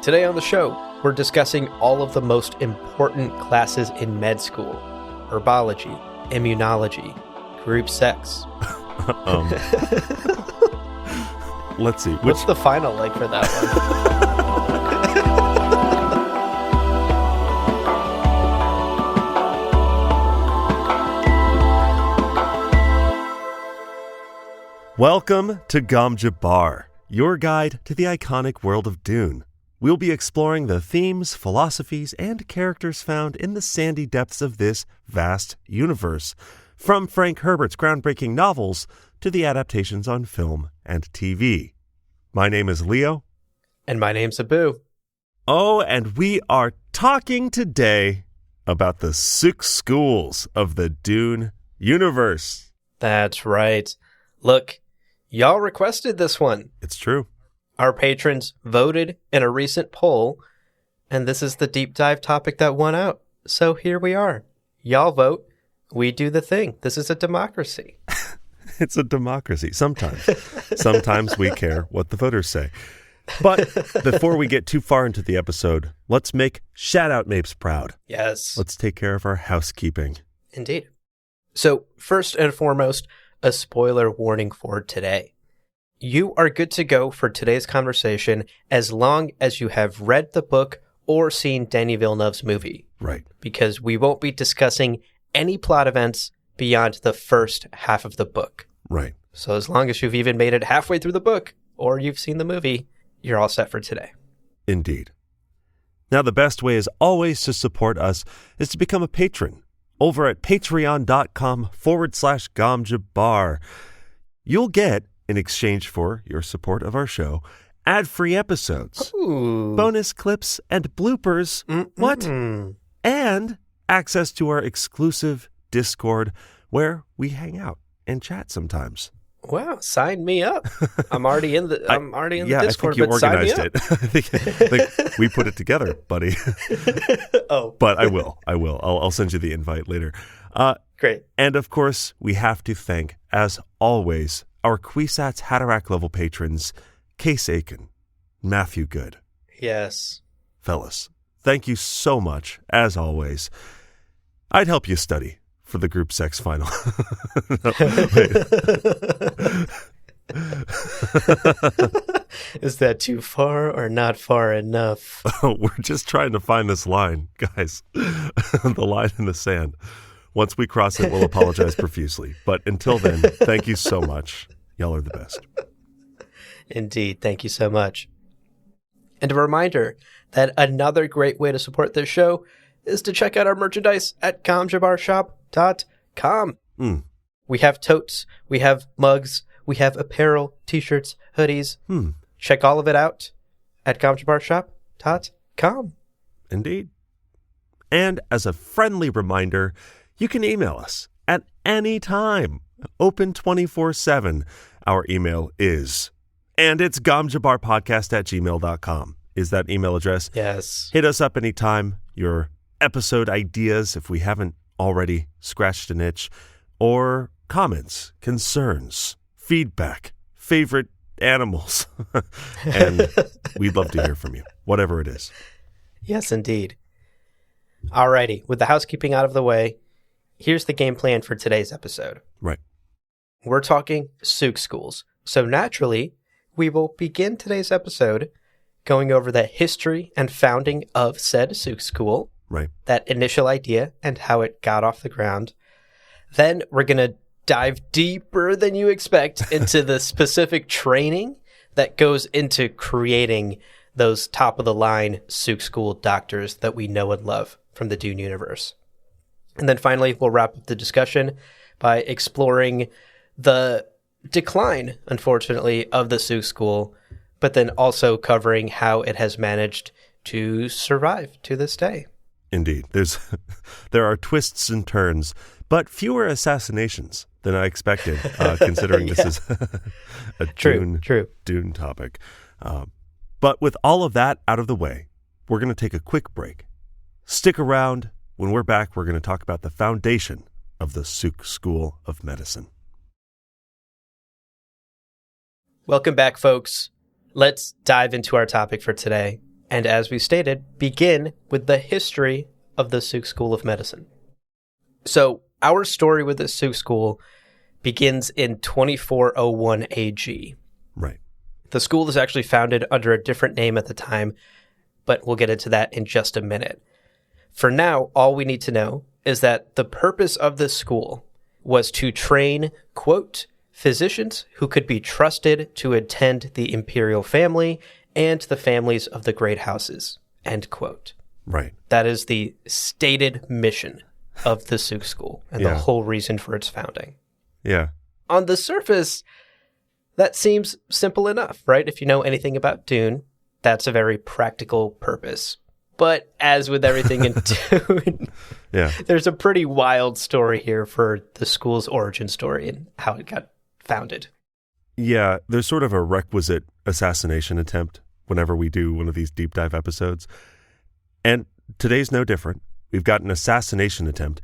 Today on the show, we're discussing all of the most important classes in med school: herbology, immunology, group sex. Let's see. What's the final like for that one? Welcome to Gom Jabbar, your guide to the iconic world of Dune. We'll be exploring the themes, philosophies, and characters found in the sandy depths of this vast universe, from Frank Herbert's groundbreaking novels to the adaptations on film and TV. My name is Leo. And my name's Abu. Oh, and we are talking today about the Suk Schools of the Dune universe. That's right. Look, y'all requested this one. It's true. Our patrons voted in a recent poll, and this is the deep dive topic that won out. So here we are. Y'all vote. We do the thing. This is a democracy. It's a democracy. Sometimes we care what the voters say. But before we get too far into the episode, let's make Shout-Out Mapes proud. Yes. Let's take care of our housekeeping. Indeed. So first and foremost, a spoiler warning for today. You are good to go for today's conversation as long as you have read the book or seen Denis Villeneuve's movie. Right. Because we won't be discussing any plot events beyond the first half of the book. Right. So as long as you've even made it halfway through the book or you've seen the movie, you're all set for today. Indeed. Now, the best way as always to support us is to become a patron over at patreon.com/GomJabbar. You'll get, in exchange for your support of our show, ad-free episodes, Ooh. bonus clips and bloopers, what? And access to our exclusive Discord where we hang out and chat sometimes. Wow, sign me up. I'm already in the Discord, I think you but sign me organized up. it. I think we put it together, buddy. Oh. But I will. I'll send you the invite later. Great. And of course, we have to thank, as always, our Kwisatz Haderach level patrons, Case Aiken, Matthew Good. Yes. Fellas, thank you so much, as always. I'd help you study for the group sex final. Is that too far or not far enough? We're just trying to find this line, guys. The line in the sand. Once we cross it, we'll apologize profusely. But until then, thank you so much. Y'all are the best. Indeed. Thank you so much. And a reminder that another great way to support this show is to check out our merchandise at GomJabbarShop.com. We have totes, we have mugs, we have apparel, t-shirts, hoodies. Check all of it out at GomJabbarShop.com. Indeed. And as a friendly reminder, you can email us at any time. Open 24/7. Our email is, and it's gomjabbarpodcast@gmail.com is that email address. Yes. Hit us up anytime. Your episode ideas, if we haven't already scratched an itch, or comments, concerns, feedback, favorite animals. And we'd love to hear from you, whatever it is. Yes, indeed. Alrighty, with the housekeeping out of the way, here's the game plan for today's episode. Right. We're talking Suk schools. So naturally, we will begin today's episode going over the history and founding of said Suk school. Right. That initial idea and how it got off the ground. Then we're going to dive deeper than you expect into the specific training that goes into creating those top-of-the-line Suk school doctors that we know and love from the Dune universe. And then finally, we'll wrap up the discussion by exploring the decline, unfortunately, of the Suk school, but then also covering how it has managed to survive to this day. Indeed. There are twists and turns, but fewer assassinations than I expected, considering this is a Dune topic. But with all of that out of the way, we're going to take a quick break. Stick around. When we're back, we're going to talk about the foundation of the Suk School of Medicine. Welcome back, folks. Let's dive into our topic for today. and as we stated, begin with the history of the Suk School of Medicine. So, our story with the Suk School begins in 2401 AG. Right. The school is actually founded under a different name at the time, but we'll get into that in just a minute. For now, all we need to know is that the purpose of this school was to train, quote, physicians who could be trusted to attend the imperial family and the families of the great houses, end quote. Right. That is the stated mission of the Suk School and the whole reason for its founding. Yeah. On the surface, that seems simple enough, right? If you know anything about Dune, that's a very practical purpose. But as with everything in Dune, there's a pretty wild story here for the school's origin story and how it got founded. Yeah, there's sort of a requisite assassination attempt whenever we do one of these deep dive episodes. And today's no different. We've got an assassination attempt.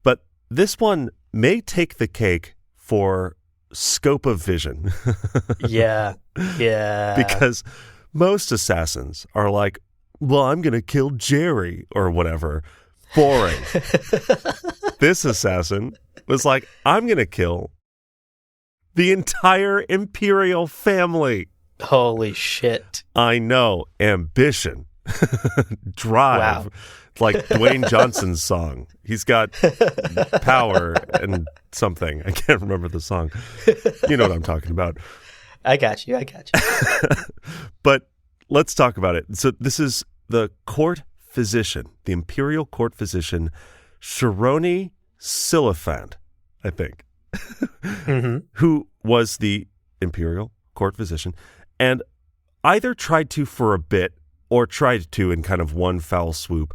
But this one may take the cake for scope of vision. Yeah. Because most assassins are like, well, I'm going to kill Jerry or whatever. Boring. This assassin was like, I'm going to kill the entire imperial family. Holy shit. I know. Ambition. Drive. Wow. Like Dwayne Johnson's song. He's got power and something. I can't remember the song. You know what I'm talking about. I got you. But let's talk about it. So this is the court physician, the imperial court physician, Shironi Silliphant, I think, who was the imperial court physician and either tried to for a bit or tried to in kind of one foul swoop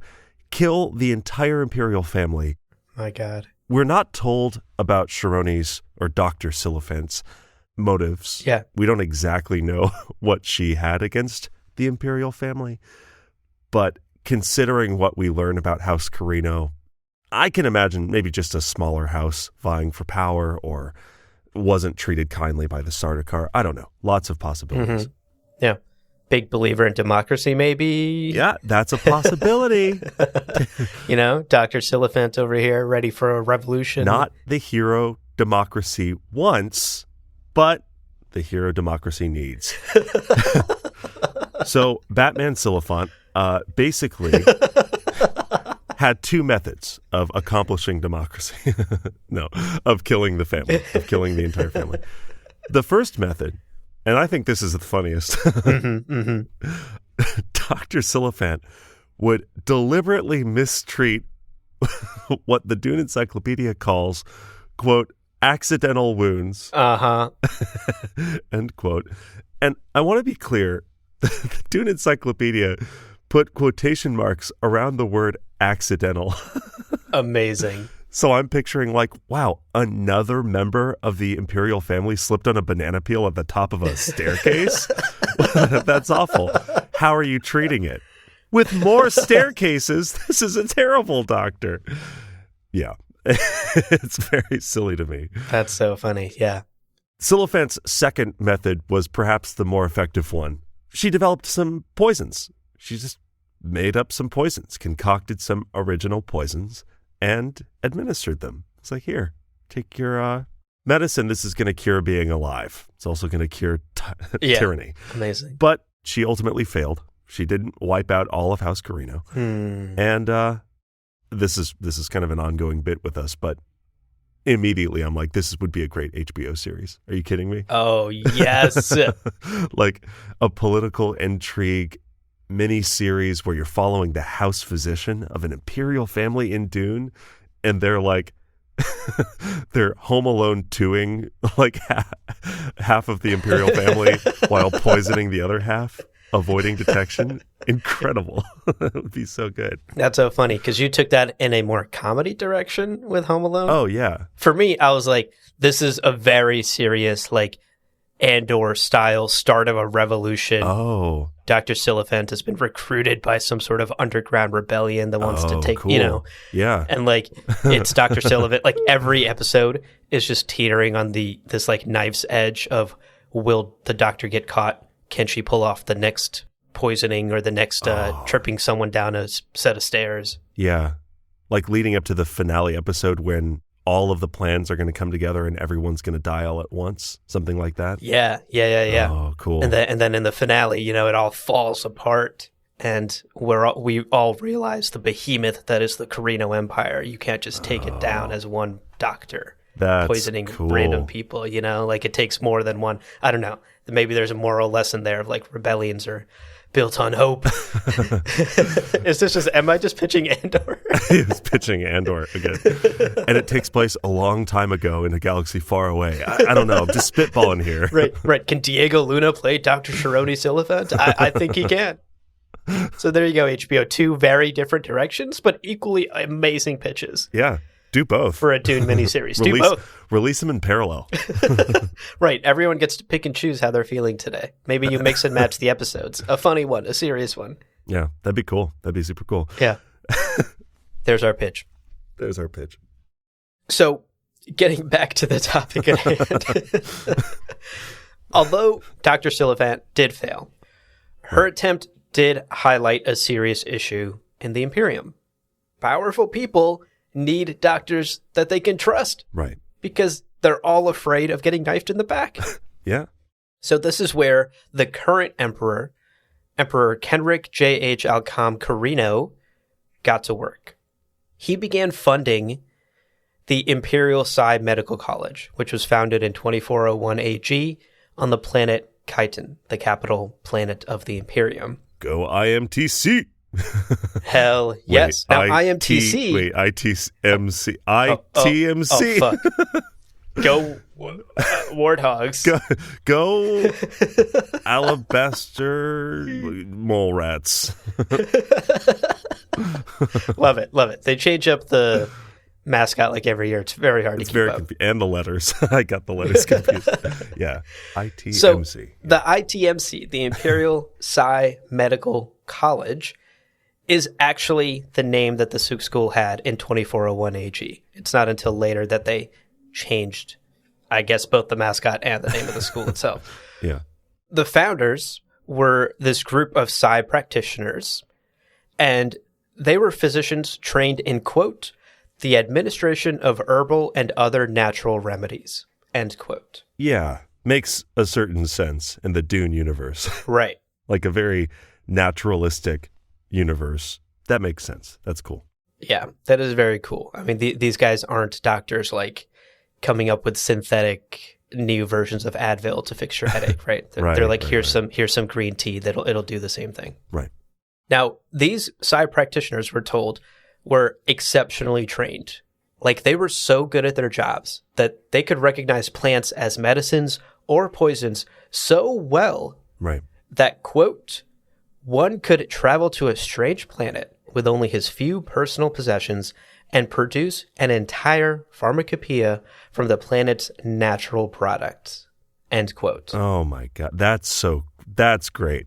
kill the entire imperial family. My God. We're not told about Shironi's or Dr. Silliphant's motives. Yeah. We don't exactly know what she had against the imperial family. But considering what we learn about House Carino, I can imagine maybe just a smaller house vying for power or wasn't treated kindly by the Sardaukar. I don't know. Lots of possibilities. Yeah. Big believer in democracy, maybe. Yeah, that's a possibility. You know, Dr. Silliphant over here, ready for a revolution. Not the hero democracy wants, but the hero democracy needs. So Batman Silliphant basically had two methods of accomplishing democracy. No, of killing the family, of killing the entire family. The first method, and I think this is the funniest, Dr. Silliphant would deliberately mistreat what the Dune Encyclopedia calls, quote, accidental wounds. End quote. And I want to be clear, the Dune Encyclopedia put quotation marks around the word accidental. Amazing. So I'm picturing like, wow, another member of the imperial family slipped on a banana peel at the top of a staircase? That's awful. How are you treating it? With more staircases, this is a terrible doctor. Yeah. It's very silly to me. That's so funny. Yeah. Silliphant's second method was perhaps the more effective one. She developed some poisons. She just made up some poisons, concocted some original poisons, and administered them. It's like, here, take your medicine. This is going to cure being alive. It's also going to cure tyranny. Amazing. But she ultimately failed. She didn't wipe out all of House Carino. And this is kind of an ongoing bit with us, but immediately I'm like, this would be a great HBO series. Are you kidding me? Oh, yes. Like a political intrigue mini-series where you're following the house physician of an imperial family in Dune, and they're like, they're Home Alone 2ing like half of the imperial family while poisoning the other half, avoiding detection. Incredible. That would be so good. That's so funny because you took that in a more comedy direction with Home Alone. Oh, yeah. For me, I was like, this is a very serious, like, Andor style start of a revolution. Oh. Dr. Silliphant has been recruited by some sort of underground rebellion that wants to take, cool. you know. Yeah. And like, it's Dr. Silliphant. Like every episode is just teetering on this like knife's edge of, will the doctor get caught? Can she pull off the next poisoning or the next tripping someone down a set of stairs. Yeah. Like leading up to the finale episode when all of the plans are going to come together and everyone's going to die all at once. Something like that. Yeah. Oh, cool. And then in the finale, it all falls apart. And we all realize the behemoth that is the Carino Empire. You can't just take it down as one doctor. That's poisoning cool. random people, like it takes more than one. I don't know. Maybe there's a moral lesson there of like rebellions are built on hope. Am I just pitching Andor? He was pitching Andor again. And it takes place a long time ago in a galaxy far away. I don't know. I'm just spitballing here. Right. Can Diego Luna play Dr. Chironi Silliphant? I think he can. So there you go, HBO. 2 very different directions, but equally amazing pitches. Yeah. Do both. For a Dune miniseries. Do both. Release them in parallel. Right. Everyone gets to pick and choose how they're feeling today. Maybe you mix and match the episodes. A funny one, a serious one. Yeah, that'd be cool. That'd be super cool. Yeah. There's our pitch. So, getting back to the topic at hand. Although Dr. Silliphant did fail, her attempt did highlight a serious issue in the Imperium. Powerful people need doctors that they can trust. Right. Because they're all afraid of getting knifed in the back. Yeah. So this is where the current Emperor Kenric J.H. Alcom Carino, got to work. He began funding the Imperial Psi Medical College, which was founded in 2401 AG on the planet Chiton, the capital planet of the Imperium. Go IMTC! Hell yes. Now IMTC. Wait, ITMC. ITMC. Oh, fuck. Go warthogs. Go alabaster mole rats. Love it. They change up the mascot like every year. It's very hard to keep up. And the letters. I got the letters confused. Yeah. ITMC. So the ITMC, the Imperial Psi Medical College, is actually the name that the Suk School had in 2401 AG. It's not until later that they changed, I guess, both the mascot and the name of the school itself. Yeah. The founders were this group of Psi practitioners, and they were physicians trained in, quote, the administration of herbal and other natural remedies, end quote. Yeah. Makes a certain sense in the Dune universe. Right. Like a very naturalistic universe. That makes sense. That's cool. Yeah, that is very cool. I mean, these guys aren't doctors like coming up with synthetic new versions of Advil to fix your headache, right? They're like, here's some green tea it'll do the same thing. Right. Now, these Psi practitioners, we're told, were exceptionally trained. Like, they were so good at their jobs that they could recognize plants as medicines or poisons so well, right, that, quote, one could travel to a strange planet with only his few personal possessions and produce an entire pharmacopoeia from the planet's natural products, end quote. Oh my God. That's great.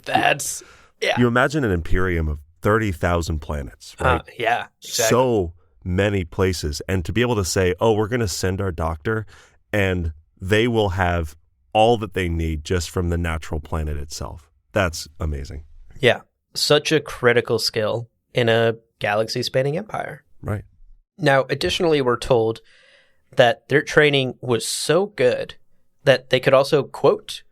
Yeah. You imagine an Imperium of 30,000 planets, right? Yeah, exactly. So many places. And to be able to say, oh, we're going to send our doctor and they will have all that they need just from the natural planet itself. That's amazing. Yeah. Such a critical skill in a galaxy-spanning empire. Right. Now, additionally, we're told that their training was so good that they could also, quote,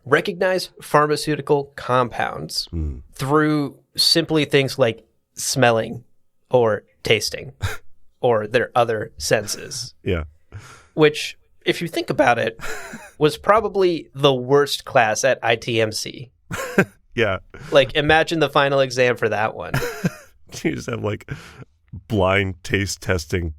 recognize pharmaceutical compounds through simply things like smelling or tasting or their other senses. Yeah. Which, if you think about it, was probably the worst class at ITMC. Yeah. Like, imagine the final exam for that one. You just have like blind taste testing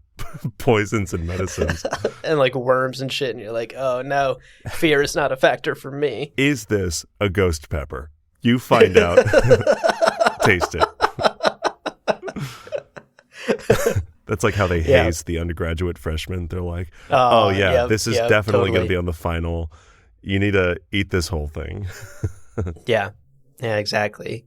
poisons and medicines. And like worms and shit. And you're like, oh no, fear is not a factor for me. Is this a ghost pepper? You find out. Taste it. That's like how they haze the undergraduate freshmen. They're like, oh yeah, this is definitely going to be on the final. You need to eat this whole thing. Yeah, exactly.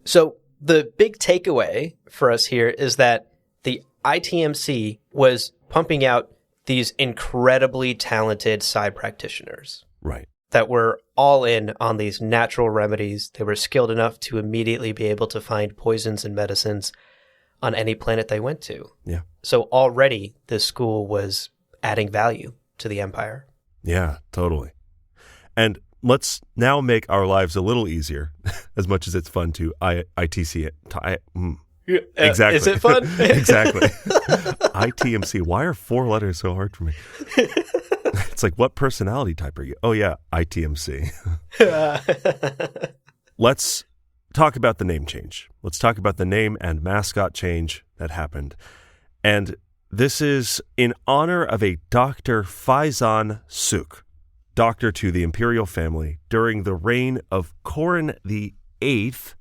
So the big takeaway for us here is that the ITMC was pumping out these incredibly talented Psi practitioners. Right. that were all in on these natural remedies. They were skilled enough to immediately be able to find poisons and medicines on any planet they went to. Yeah. So already this school was adding value to the empire. Yeah, totally. And let's now make our lives a little easier, as much as it's fun to ITC it. Exactly. Is it fun? Exactly. ITMC. Why are 4 letters so hard for me? It's like, what personality type are you? Oh, yeah, ITMC. Let's talk about the name change. Let's talk about the name and mascot change that happened. And this is in honor of a Dr. Faizan Suk, doctor to the imperial family during the reign of Korin the Eighth.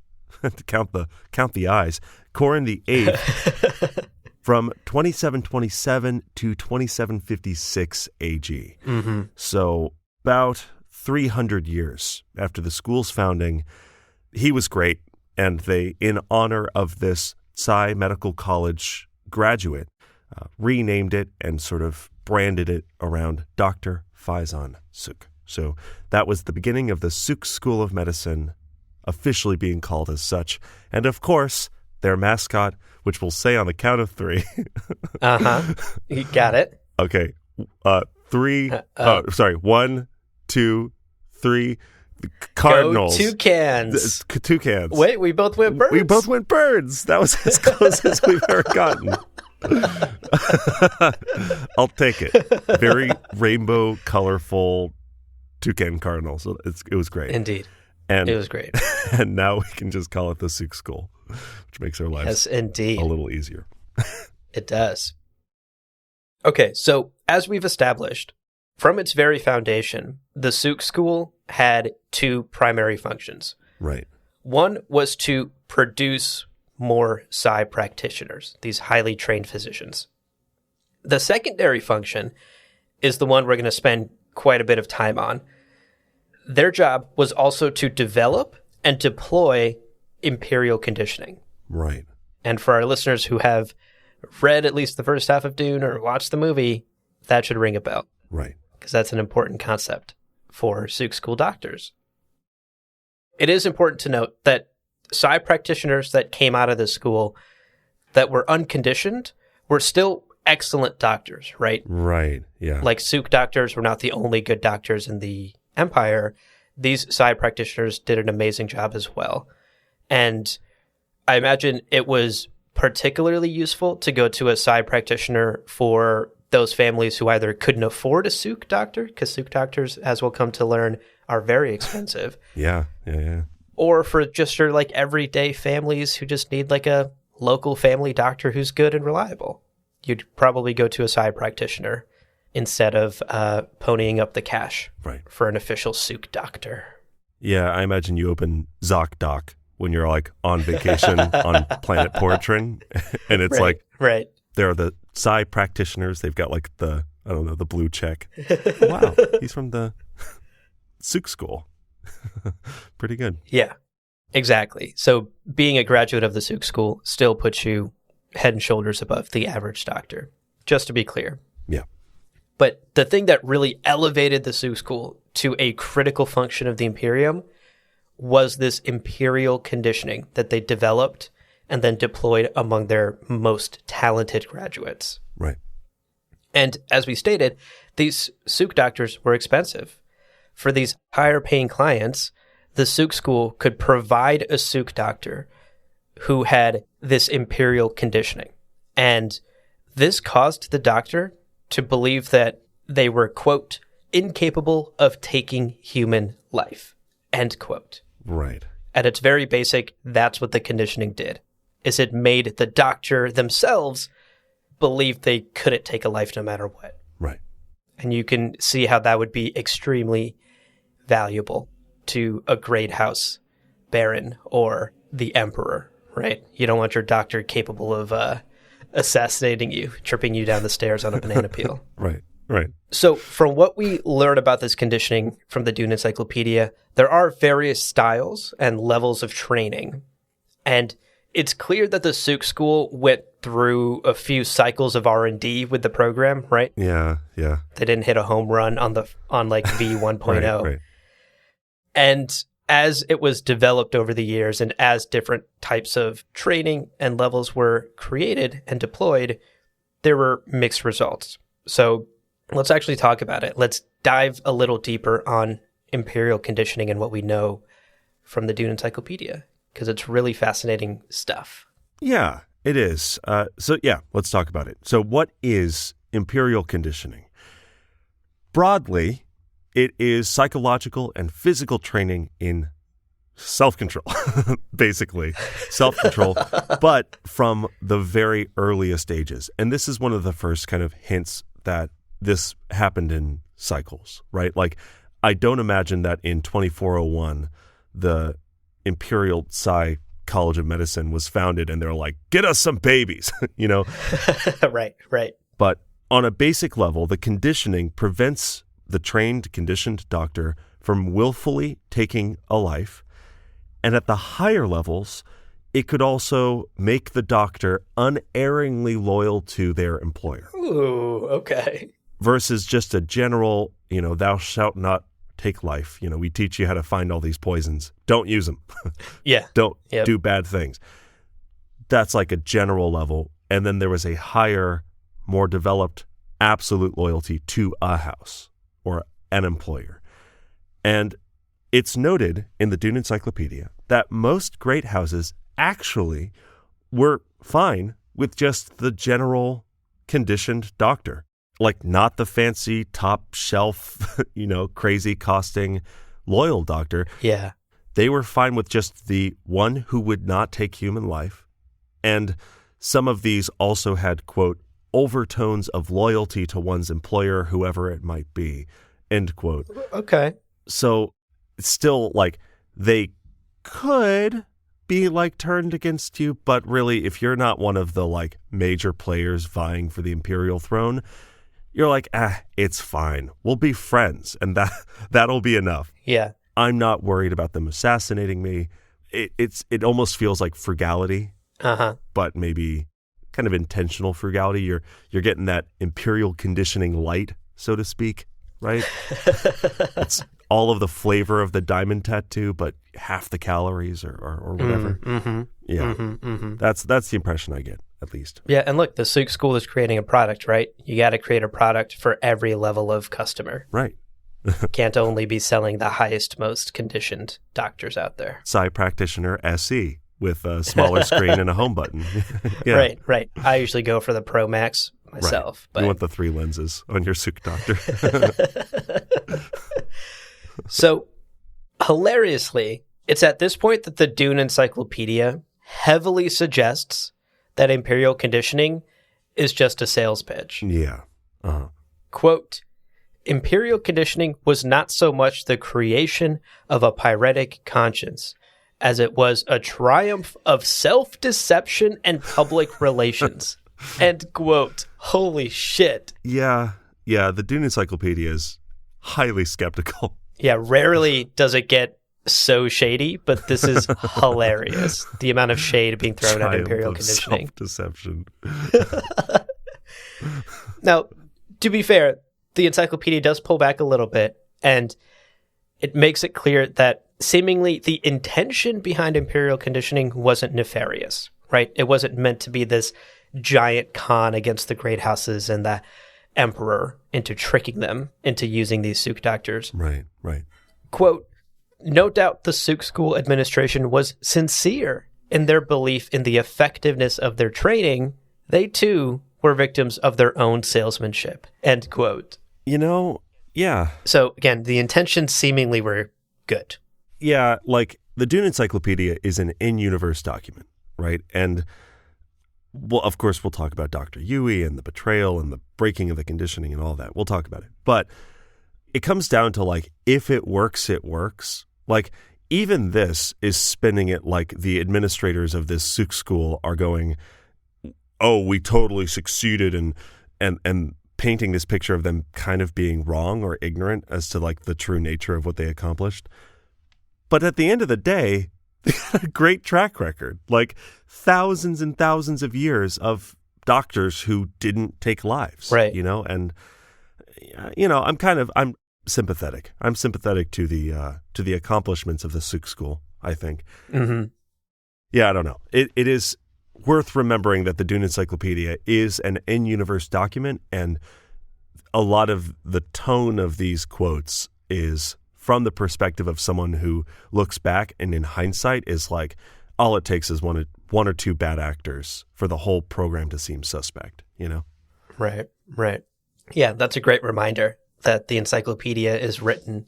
count the eyes. Korin the Eighth, from 2727 to 2756 AG. Mm-hmm. So about 300 years after the school's founding. He was great, and they, in honor of this Psy Medical College graduate, renamed it and sort of branded it around Dr. Faizan Suk. So that was the beginning of the Suk School of Medicine, officially being called as such. And of course, their mascot, which we'll say on the count of 3. You got it. Okay. 3. Sorry. 1, 2, 3. Cardinals. Go Toucans. Toucans. Wait, we both went birds? We both went birds. That was as close as we've ever gotten. I'll take it. Very rainbow, colorful toucan cardinal. So it was great. Indeed. And it was great. And now we can just call it the Suk School, which makes our lives a little easier. It does. Okay, so as we've established, from its very foundation, the Suk School had 2 primary functions. Right. One was to produce more Psy practitioners, these highly trained physicians. The secondary function is the one we're going to spend quite a bit of time on. Their job was also to develop and deploy imperial conditioning. Right. And for our listeners who have read at least the first half of Dune or watched the movie, that should ring a bell. Right. Because that's an important concept for Suk School doctors. It is important to note that Psy practitioners that came out of this school that were unconditioned were still excellent doctors, right? Right, yeah. Like Suk doctors were not the only good doctors in the Empire. These Psy practitioners did an amazing job as well. And I imagine it was particularly useful to go to a Psy practitioner for those families who either couldn't afford a Suk doctor, because Suk doctors, as we'll come to learn, are very expensive. Yeah. Or for just your like everyday families who just need like a local family doctor who's good and reliable. You'd probably go to a Psy practitioner instead of ponying up the cash for an official Suk doctor. Yeah, I imagine you open ZocDoc when you're like on vacation on planet Portrin, and it's right. There are the Psy practitioners. They've got like the blue check. Wow, he's from the Suk School. Pretty good. Yeah, exactly. So being a graduate of the Suk School still puts you head and shoulders above the average doctor, just to be clear. Yeah. But the thing that really elevated the Suk School to a critical function of the Imperium was this imperial conditioning that they developed and then deployed among their most talented graduates. Right. And as we stated, these Suk doctors were expensive. For these higher paying clients, the Suk School could provide a Suk doctor who had this imperial conditioning. And this caused the doctor to believe that they were, quote, incapable of taking human life, end quote. Right. At its very basic, that's what the conditioning did, is it made the doctor themselves believe they couldn't take a life no matter what. Right. And you can see how that would be extremely valuable to a great house baron or the emperor, right? You don't want your doctor capable of assassinating you, tripping you down the stairs on a banana peel. Right. So from what we learn about this conditioning from the Dune Encyclopedia, there are various styles and levels of training. And it's clear that the Suk School went through a few cycles of R&D with the program, right? Yeah. They didn't hit a home run on like V 1.0. Right. And as it was developed over the years and as different types of training and levels were created and deployed, there were mixed results. So let's actually talk about it. Let's dive a little deeper on imperial conditioning and what we know from the Dune Encyclopedia, because it's really fascinating stuff. Yeah, it is. Let's talk about it. So what is imperial conditioning? Broadly, it is psychological and physical training in self-control, basically. Self-control, but from the very earliest ages. And this is one of the first kind of hints that this happened in cycles, right? Like, I don't imagine that in 2401, the Imperial Psi College of Medicine was founded and they're like, get us some babies, you know? Right. But on a basic level, the conditioning prevents the trained, conditioned doctor from willfully taking a life. And at the higher levels, it could also make the doctor unerringly loyal to their employer. Ooh, okay. Versus just a general, thou shalt not take life. We teach you how to find all these poisons. Don't use them. Yeah. Don't do bad things. That's like a general level. And then there was a higher, more developed absolute loyalty to a house or an employer. And it's noted in the Dune Encyclopedia that most great houses actually were fine with just the general conditioned doctor. Like, not the fancy top shelf, crazy costing loyal doctor. Yeah. They were fine with just the one who would not take human life. And some of these also had, quote, overtones of loyalty to one's employer, whoever it might be, end quote. Okay. So it's still like they could be like turned against you, but really, if you're not one of the like major players vying for the imperial throne, you're like, it's fine. We'll be friends, and that'll be enough. Yeah. I'm not worried about them assassinating me. It almost feels like frugality, but maybe kind of intentional frugality. You're getting that imperial conditioning light, so to speak, right? It's all of the flavor of the diamond tattoo, but half the calories or whatever. That's the impression I get, at least. Yeah, and look, the Suk School is creating a product, right? You got to create a product for every level of customer. Right. Can't only be selling the highest, most conditioned doctors out there. Psi Practitioner SE with a smaller screen and a home button. Yeah. Right. I usually go for the Pro Max myself. Right. But you want the 3 lenses on your Suk doctor. So, hilariously, it's at this point that the Dune Encyclopedia heavily suggests that imperial conditioning is just a sales pitch. Yeah. Quote, imperial conditioning was not so much the creation of a pyretic conscience as it was a triumph of self-deception and public relations. End quote. Holy shit. Yeah. The Dune Encyclopedia is highly skeptical. Yeah, rarely does it get so shady, but this is hilarious. The amount of shade being thrown at imperial conditioning. Self-deception. Now, to be fair, the encyclopedia does pull back a little bit, and it makes it clear that seemingly the intention behind imperial conditioning wasn't nefarious, right? It wasn't meant to be this giant con against the great houses and the emperor into tricking them into using these Suk doctors. Right. Quote, no doubt the Suk School administration was sincere in their belief in the effectiveness of their training. They, too, were victims of their own salesmanship. End quote. Yeah. So, again, the intentions seemingly were good. Yeah, like the Dune Encyclopedia is an in-universe document, right? And, well, of course, we'll talk about Dr. Yui and the betrayal and the breaking of the conditioning and all that. We'll talk about it. But it comes down to, like, if it works, it works. Like, even this is spinning it like the administrators of this Suk school are going, oh, we totally succeeded, and painting this picture of them kind of being wrong or ignorant as to, like, the true nature of what they accomplished. But at the end of the day, they had a great track record, like thousands and thousands of years of doctors who didn't take lives, right? And I'm sympathetic. I'm sympathetic to the accomplishments of the Suk School, I think. Mm-hmm. Yeah, I don't know. It is worth remembering that the Dune Encyclopedia is an in-universe document, and a lot of the tone of these quotes is from the perspective of someone who looks back and in hindsight is like, all it takes is one or two bad actors for the whole program to seem suspect, you know? Right. Yeah, that's a great reminder that the encyclopedia is written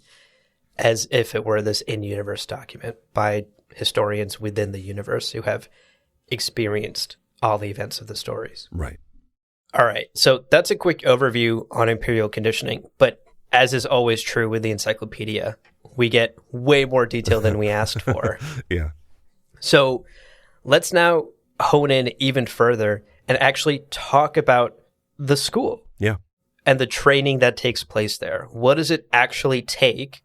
as if it were this in-universe document by historians within the universe who have experienced all the events of the stories. Right. All right, so that's a quick overview on imperial conditioning, but as is always true with the encyclopedia, we get way more detail than we asked for. Yeah. So let's now hone in even further and actually talk about the school. Yeah. And the training that takes place there. What does it actually take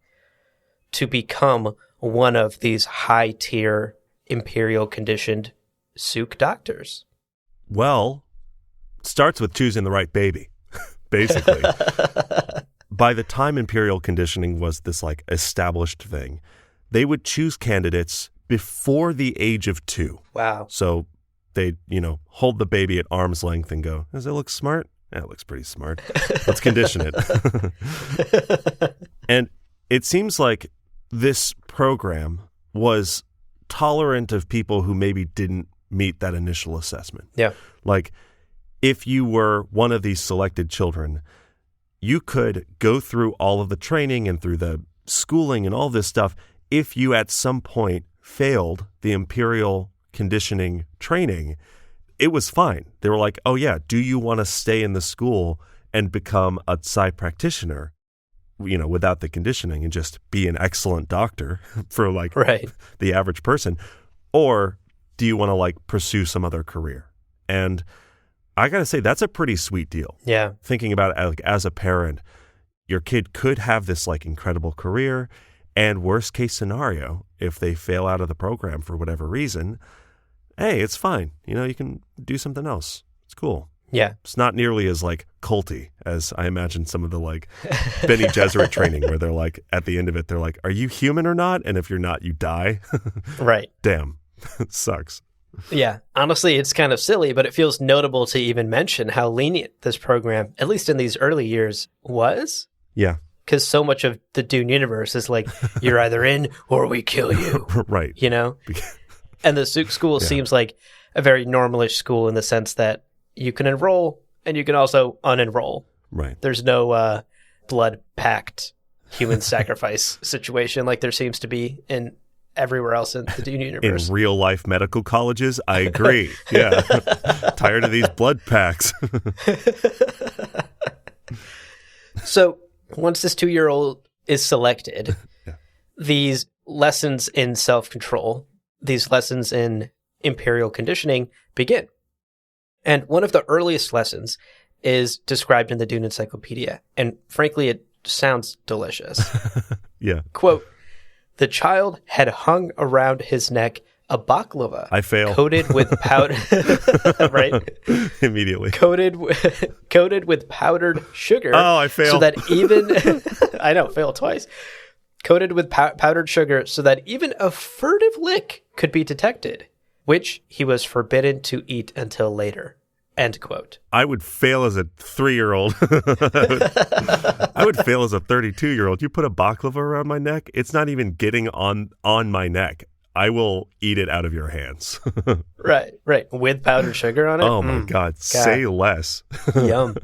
to become one of these high-tier imperial conditioned Suk doctors? Well, it starts with choosing the right baby, basically. By the time imperial conditioning was this like established thing, they would choose candidates before the age of 2. Wow. So they'd, hold the baby at arm's length and go, does it look smart? Yeah, it looks pretty smart. Let's condition it. And it seems like this program was tolerant of people who maybe didn't meet that initial assessment. Yeah. Like, if you were one of these selected children, you could go through all of the training and through the schooling and all this stuff. If you at some point failed the imperial conditioning training, it was fine. They were like, oh yeah, do you want to stay in the school and become a psi practitioner, without the conditioning and just be an excellent doctor for like the average person? Or do you want to like pursue some other career? And I got to say, that's a pretty sweet deal. Yeah. Thinking about it like as a parent, your kid could have this like incredible career, and worst case scenario, if they fail out of the program for whatever reason, hey, it's fine. You can do something else. It's cool. Yeah. It's not nearly as like culty as I imagine some of the like Bene Gesserit training where they're like, at the end of it, they're like, are you human or not? And if you're not, you die. Right. Damn. It sucks. Yeah. Honestly, it's kind of silly, but it feels notable to even mention how lenient this program, at least in these early years, was. Yeah. Because so much of the Dune universe is like, you're either in or we kill you. Right. And the Suk School seems like a very normalish school in the sense that you can enroll and you can also unenroll. Right. There's no blood pact human sacrifice situation like there seems to be in everywhere else in the Dune universe. In real life medical colleges, I agree. Yeah. Tired of these blood packs. So once this 2-year-old is selected, these lessons in self-control, these lessons in imperial conditioning begin. And one of the earliest lessons is described in the Dune Encyclopedia. And frankly, it sounds delicious. Yeah. Quote, the child had hung around his neck a baklava. I fail. Coated with powder. Right? Immediately. Coated with powdered sugar. Oh, I fail. So that even... I know, fail twice. Coated with powdered sugar so that even a furtive lick could be detected, which he was forbidden to eat until later. End quote. I would fail as a 3-year-old. I would fail as a 32-year-old. You put a baklava around my neck, it's not even getting on my neck. I will eat it out of your hands. Right. With powdered sugar on it? Oh, my God. Say less. Yum.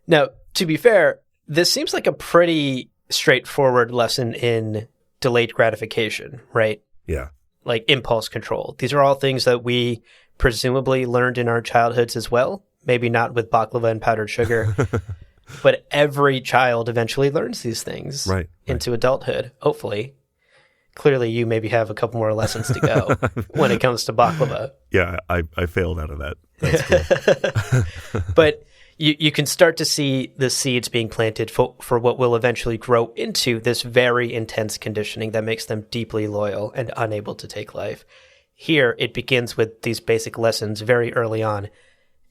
Now, to be fair, this seems like a pretty straightforward lesson in delayed gratification, right? Yeah. Like impulse control. These are all things that we presumably learned in our childhoods as well. Maybe not with baklava and powdered sugar, but every child eventually learns these things into adulthood, hopefully. Clearly, you maybe have a couple more lessons to go when it comes to baklava. Yeah, I failed out of that. That's cool. But you can start to see the seeds being planted for what will eventually grow into this very intense conditioning that makes them deeply loyal and unable to take life. Here, it begins with these basic lessons very early on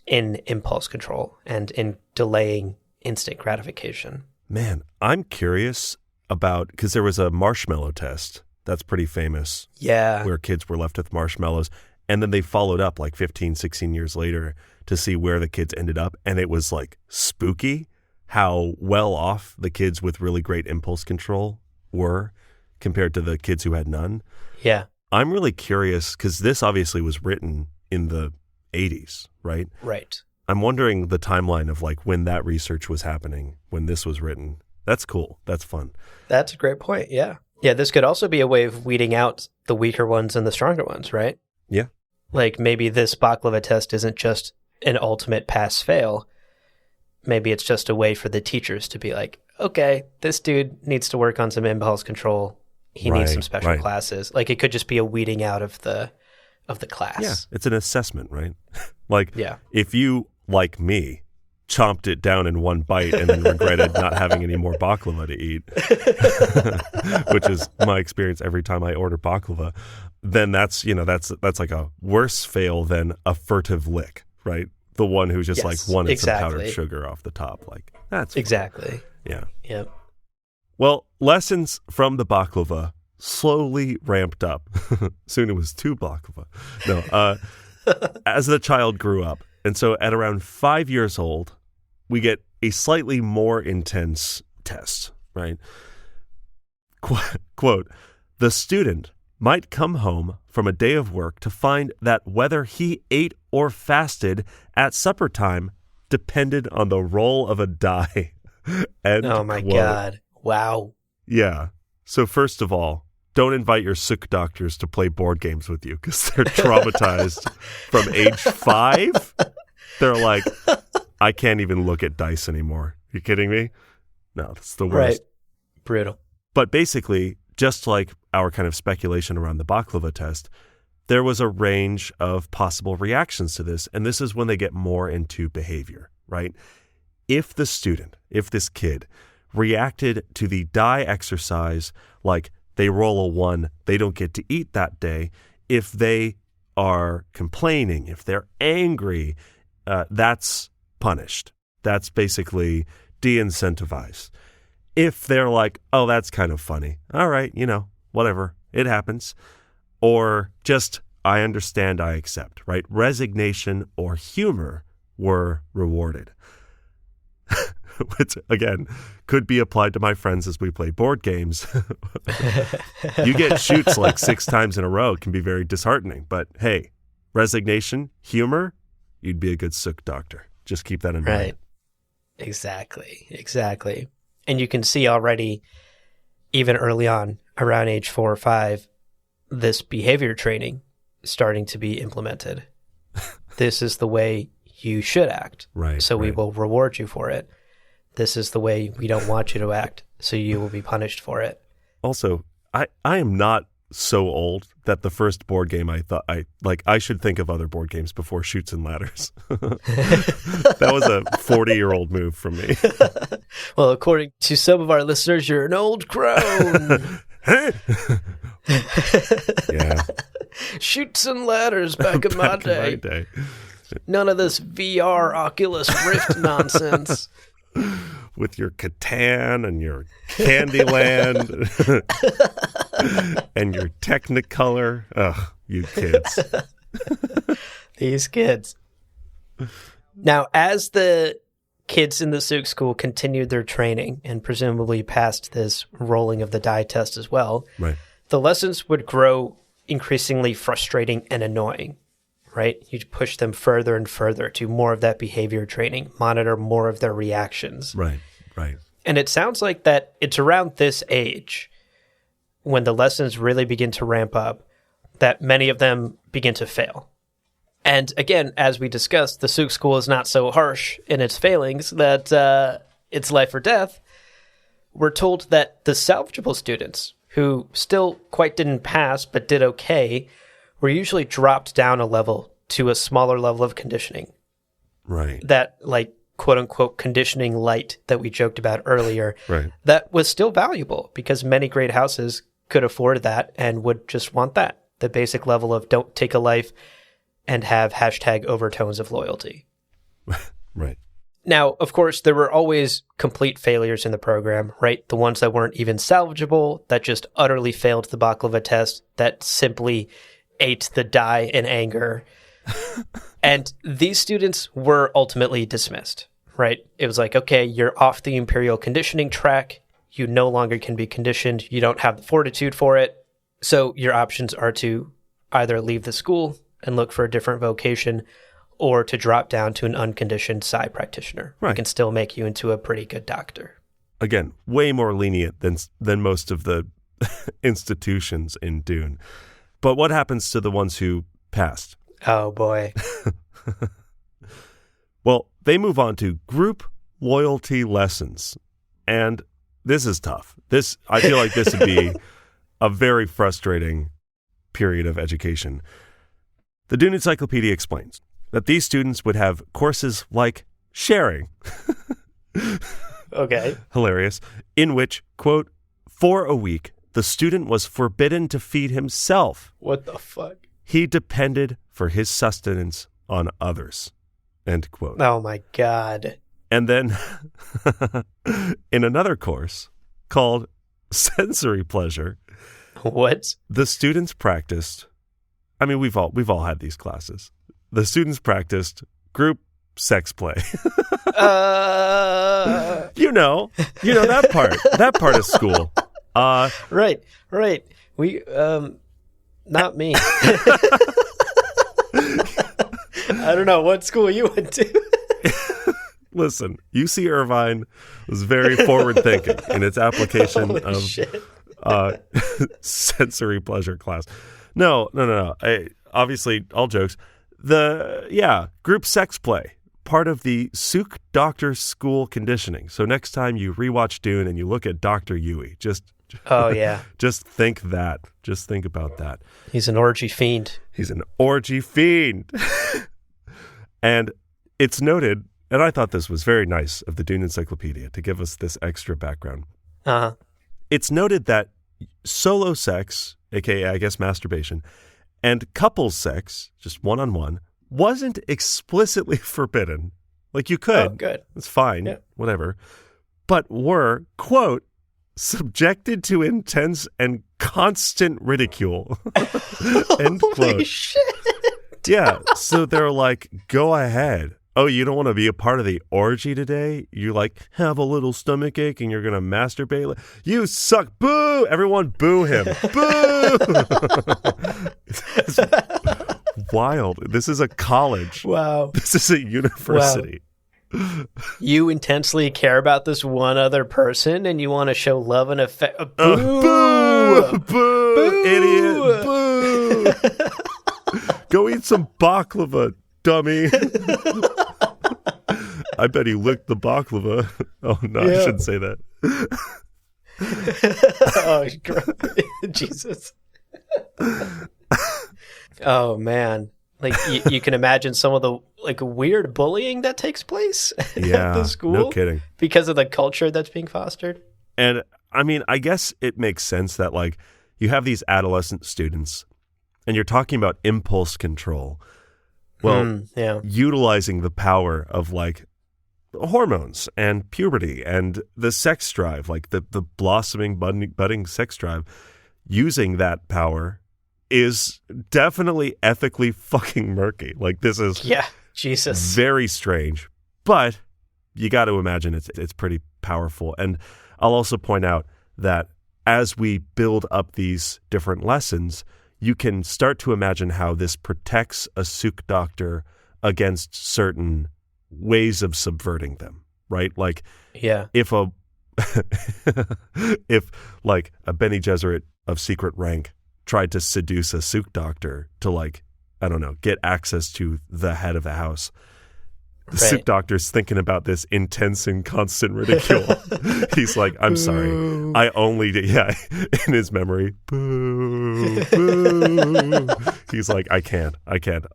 in impulse control and in delaying instant gratification. Man, I'm curious about, because there was a marshmallow test that's pretty famous. Yeah. Where kids were left with marshmallows. And then they followed up like 15, 16 years later to see where the kids ended up. And it was like spooky how well off the kids with really great impulse control were compared to the kids who had none. Yeah. I'm really curious because this obviously was written in the 80s, right? Right. I'm wondering the timeline of like when that research was happening, when this was written. That's cool. That's fun. That's a great point. Yeah. Yeah, this could also be a way of weeding out the weaker ones and the stronger ones, right? Yeah. Like maybe this baklava test isn't just an ultimate pass-fail. Maybe it's just a way for the teachers to be like, okay, this dude needs to work on some impulse control. He needs some special classes. Like it could just be a weeding out of the class. Yeah, it's an assessment, right? Like yeah. If you, like me, chomped it down in one bite and then regretted not having any more baklava to eat, which is my experience every time I order baklava, then that's like a worse fail than a furtive lick, right? The one who just like wanted some powdered sugar off the top. Like that's exactly. Yeah. Yep. Well, lessons from the baklava slowly ramped up. Soon it was 2 baklava. No, as the child grew up. And so at around 5 years old, we get a slightly more intense test, right? Quote, the student might come home from a day of work to find that whether he ate or fasted at supper time depended on the roll of a die. Oh my God. Wow. Yeah. So first of all, don't invite your Suk doctors to play board games with you because they're traumatized from age 5. They're like, I can't even look at dice anymore. You kidding me? No, that's the worst. Right. Brutal. But basically, just like our kind of speculation around the baklava test, there was a range of possible reactions to this. And this is when they get more into behavior, right? If this kid reacted to the die exercise like they roll a 1, they don't get to eat that day. If they are complaining, if they're angry, that's punished. That's basically de-incentivized. If they're like, oh, that's kind of funny. All right, whatever. It happens. Or just, I understand, I accept, right? Resignation or humor were rewarded. Which, again, could be applied to my friends as we play board games. You get shoots like 6 times in a row. It can be very disheartening. But hey, resignation, humor, you'd be a good Suk doctor. Just keep that in mind. Right. Exactly. And you can see already, even early on, around age 4 or 5, this behavior training is starting to be implemented. This is the way you should act. Right. So we will reward you for it. This is the way we don't want you to act. So you will be punished for it. Also, I am not so old that the first board game I thought I should think of other board games before Chutes and Ladders. That was a 40-year-old move from me. Well, according to some of our listeners, you're an old crone. Yeah. Chutes and Ladders back in my day. None of this VR Oculus Rift nonsense. With your Catan and your Candyland and your Technicolor. Ugh, you kids. These kids. Now, as the kids in the Suk School continued their training and presumably passed this rolling of the die test as well, right, the lessons would grow increasingly frustrating and annoying. Right? You'd push them further and further to more of that behavior training, monitor more of their reactions. Right. And it sounds like that it's around this age when the lessons really begin to ramp up that many of them begin to fail. And again, as we discussed, the Suk School is not so harsh in its failings that it's life or death. We're told that the salvageable students, who still quite didn't pass but did okay, were usually dropped down a level to a smaller level of conditioning. Right. That, like, quote-unquote conditioning light that we joked about earlier, right, that was still valuable because many great houses could afford that and would just want that. The basic level of don't take a life and have # overtones of loyalty. Right. Now, of course, there were always complete failures in the program, right? The ones that weren't even salvageable, that just utterly failed the baklava test, that simply ate the dye in anger. And these students were ultimately dismissed, right? It was like, okay, you're off the imperial conditioning track. You no longer can be conditioned. You don't have the fortitude for it. So your options are to either leave the school and look for a different vocation, or to drop down to an unconditioned psi practitioner. Right. Who can still make you into a pretty good doctor. Again, way more lenient than most of the institutions in Dune. But what happens to the ones who passed? Oh, boy. Well, they move on to group loyalty lessons. And this is tough. I feel like this would be a very frustrating period of education. The Dune Encyclopedia explains that these students would have courses like sharing. Okay. Hilarious. In which, quote, for a week, the student was forbidden to feed himself. What the fuck? He depended for his sustenance on others. End quote. Oh, my God. And then in another course called sensory pleasure, what? The students practiced. I mean, we've all had these classes. The students practiced group sex play. You know that part of school. Right. We, not me. I don't know what school you went to. Listen, UC Irvine was very forward thinking in its application Holy of shit. Sensory pleasure class. No. Obviously, all jokes. Group sex play, part of the Suk Doctor School conditioning. So next time you rewatch Dune and you look at Dr. Yui, just think that. Just think about that. He's an orgy fiend. And it's noted, and I thought this was very nice of the Dune Encyclopedia to give us this extra background. Uh-huh. It's noted that solo sex, aka I guess masturbation, and couples sex, just one-on-one, wasn't explicitly forbidden. Like you could. Oh, good. It's fine, yeah. Whatever. But were, quote, subjected to intense and constant ridicule. End quote. Holy shit. Yeah, so they're like, go ahead. Oh, you don't want to be a part of the orgy today? You like have a little stomach ache and you're going to masturbate? You suck. Boo! Everyone boo him. Boo! It's wild. This is a college. Wow. This is a university. Wow. You intensely care about this one other person and you want to show love and affection. Boo! Boo! Boo! Idiot. Boo! Go eat some baklava, dummy. I bet he licked the baklava. Oh, no, yeah. I shouldn't say that. Oh, Jesus. Oh, man. Like, you can imagine some of the weird bullying that takes place at the school. No kidding. Because of the culture that's being fostered. And, I mean, I guess it makes sense that, you have these adolescent students, and you're talking about impulse control. Well, utilizing the power of hormones and puberty and the sex drive, the blossoming, budding sex drive, using that power is definitely ethically fucking murky. This is Jesus, very strange, but you got to imagine it's pretty powerful. And I'll also point out that as we build up these different lessons, you can start to imagine how this protects a Suk doctor against certain ways of subverting them, right? If a Bene Gesserit of secret rank tried to seduce a Suk doctor to get access to the head of the house, the Suk doctor's thinking about this intense and constant ridicule. He's like, I'm sorry. I only did, in his memory, boo, boo. He's like, I can't.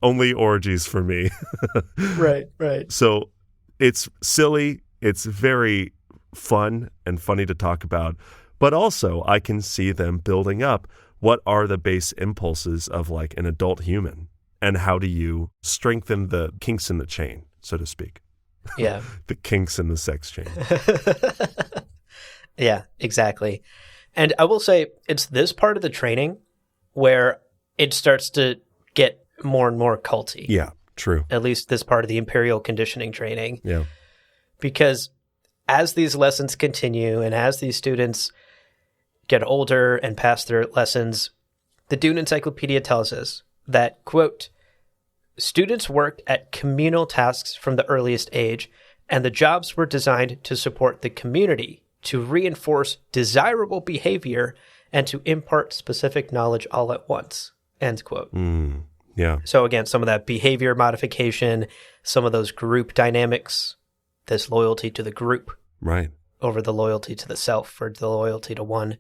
Only orgies for me. Right. So it's silly. It's very fun and funny to talk about. But also I can see them building up what are the base impulses of an adult human and how do you strengthen the kinks in the chain, so to speak. Yeah. The kinks in the sex change. Yeah, exactly. And I will say it's this part of the training where it starts to get more and more culty. Yeah, true. At least this part of the imperial conditioning training. Yeah. Because as these lessons continue and as these students get older and pass their lessons, the Dune Encyclopedia tells us that, quote, students worked at communal tasks from the earliest age, and the jobs were designed to support the community, to reinforce desirable behavior, and to impart specific knowledge all at once, end quote. Yeah. So again, some of that behavior modification, some of those group dynamics, this loyalty to the group right, over the loyalty to the self or the loyalty to one.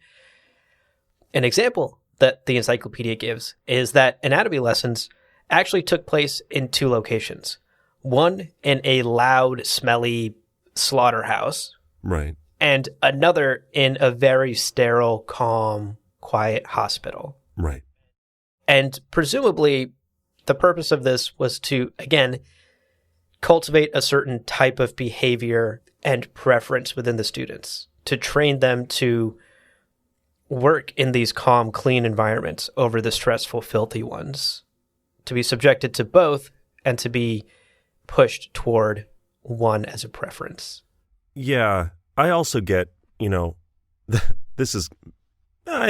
An example that the encyclopedia gives is that anatomy lessons actually took place in 2 locations. One in a loud, smelly slaughterhouse. right, And another in a very sterile, calm, quiet hospital. right. And presumably, the purpose of this was to, again, cultivate a certain type of behavior and preference within the students, to train them to work in these calm, clean environments over the stressful, filthy ones, to be subjected to both and to be pushed toward one as a preference. Yeah. I also get, I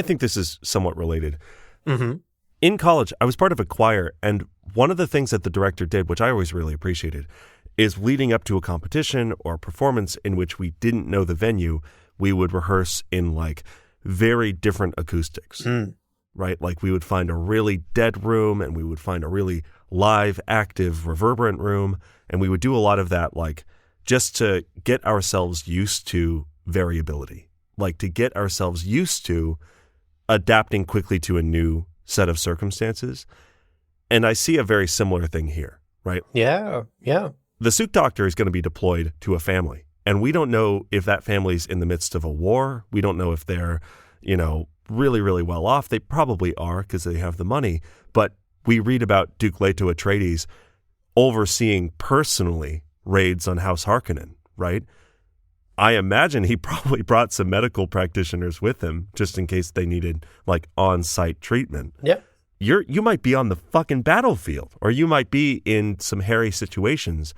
think this is somewhat related. Mm-hmm. In college, I was part of a choir, and one of the things that the director did, which I always really appreciated, is leading up to a competition or a performance in which we didn't know the venue, we would rehearse in like very different acoustics, right? Like we would find a really dead room and we would find a really live, active, reverberant room. And we would do a lot of that, like just to get ourselves used to variability, like to get ourselves used to adapting quickly to a new set of circumstances. And I see a very similar thing here, right? Yeah, yeah. The Suk doctor is going to be deployed to a family. And we don't know if that family's in the midst of a war. We don't know if they're, really, really well off. They probably are because they have the money. But we read about Duke Leto Atreides overseeing personally raids on House Harkonnen, right? I imagine he probably brought some medical practitioners with him just in case they needed like on-site treatment. Yeah. You might be on the fucking battlefield, or you might be in some hairy situations.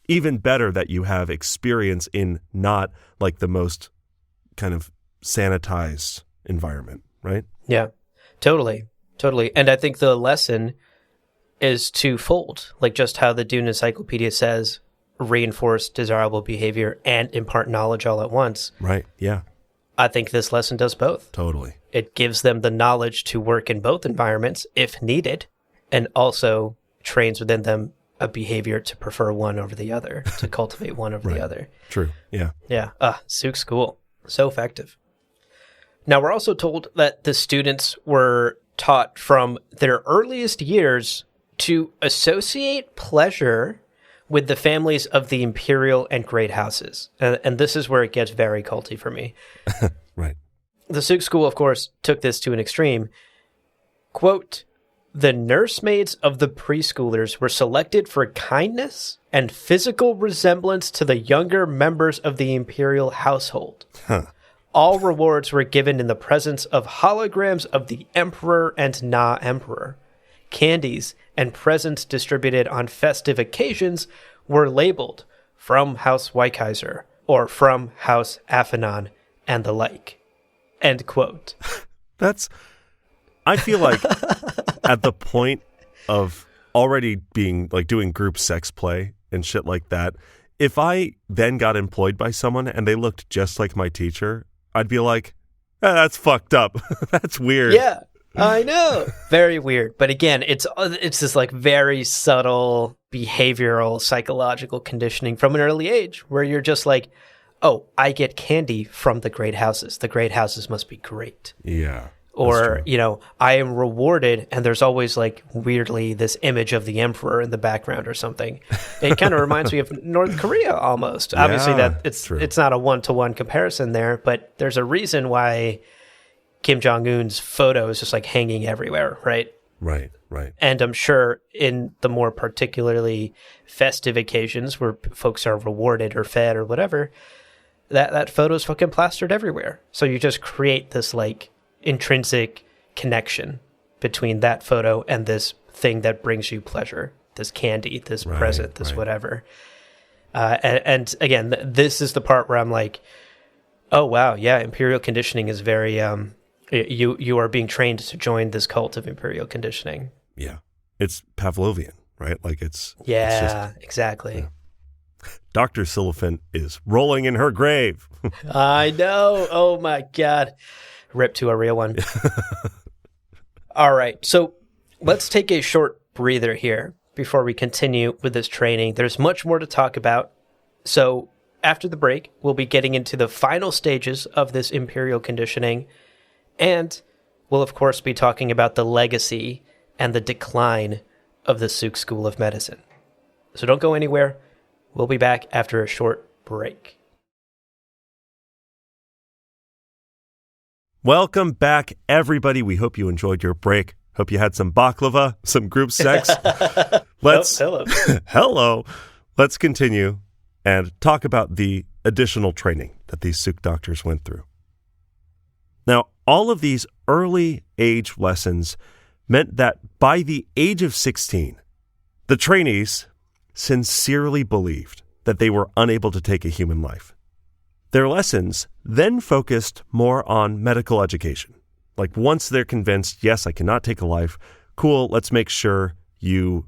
Even better that you have experience in not like the most kind of sanitized environment, right? Yeah, totally. And I think the lesson is twofold, like just how the Dune Encyclopedia says, reinforce desirable behavior and impart knowledge all at once. Right, yeah. I think this lesson does both. Totally. It gives them the knowledge to work in both environments if needed, and also trains within them a behavior to prefer one over the other, to cultivate one over the other. True, yeah. Yeah, Suk School. So effective. Now, we're also told that the students were taught from their earliest years to associate pleasure with the families of the imperial and great houses. And this is where it gets very culty for me. Right. The Suk School, of course, took this to an extreme. Quote, the nursemaids of the preschoolers were selected for kindness and physical resemblance to the younger members of the imperial household. Huh. All rewards were given in the presence of holograms of the emperor and na-emperor. Candies and presents distributed on festive occasions were labeled from House Weikaiser or from House Aphanon and the like. End quote. I feel like at the point of already being like doing group sex play and shit like that, if I then got employed by someone and they looked just like my teacher, I'd be like, that's fucked up. That's weird. Yeah, I know. Very weird. But again, it's this like very subtle behavioral psychological conditioning from an early age where you're just like, oh, I get candy from the great houses. The great houses must be great. Yeah. Or, I am rewarded, and there's always like weirdly this image of the emperor in the background or something. It kind of reminds me of North Korea almost. Yeah, obviously that true. It's not a one-to-one comparison there, but there's a reason why Kim Jong-un's photo is just like hanging everywhere, right? Right, right. And I'm sure in the more particularly festive occasions where folks are rewarded or fed or whatever, that photo's fucking plastered everywhere. So you just create this like intrinsic connection between that photo and this thing that brings you pleasure, this candy, this present, this whatever. And again, this is the part where I'm like, oh, wow, yeah, imperial conditioning is very... You are being trained to join this cult of imperial conditioning. Yeah. It's Pavlovian, right? Like it's... Yeah, it's just, exactly. Yeah. Dr. Silliphant is rolling in her grave. I know. Oh, my God. Rip to a real one. All right. So let's take a short breather here before we continue with this training. There's much more to talk about. So after the break, we'll be getting into the final stages of this imperial conditioning. And we'll, of course, be talking about the legacy and the decline of the Suk School of Medicine. So don't go anywhere. We'll be back after a short break. Welcome back, everybody. We hope you enjoyed your break. Hope you had some baklava, some group sex. Hello. Hello. Let's continue and talk about the additional training that these Suk doctors went through. Now, all of these early age lessons meant that by the age of 16, the trainees sincerely believed that they were unable to take a human life. Their lessons then focused more on medical education. Like once they're convinced, yes, I cannot take a life, cool, let's make sure you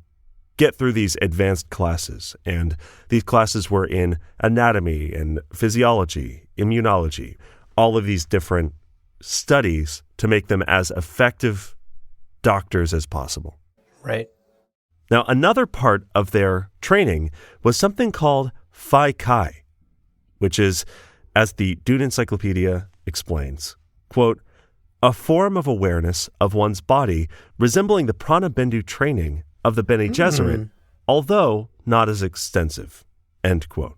get through these advanced classes. And these classes were in anatomy and physiology, immunology, all of these different studies to make them as effective doctors as possible. Right. Now, another part of their training was something called Phi Kai, which is, as the Dune Encyclopedia explains, quote, a form of awareness of one's body resembling the Prana Bindu training of the Bene Gesserit, although not as extensive, end quote.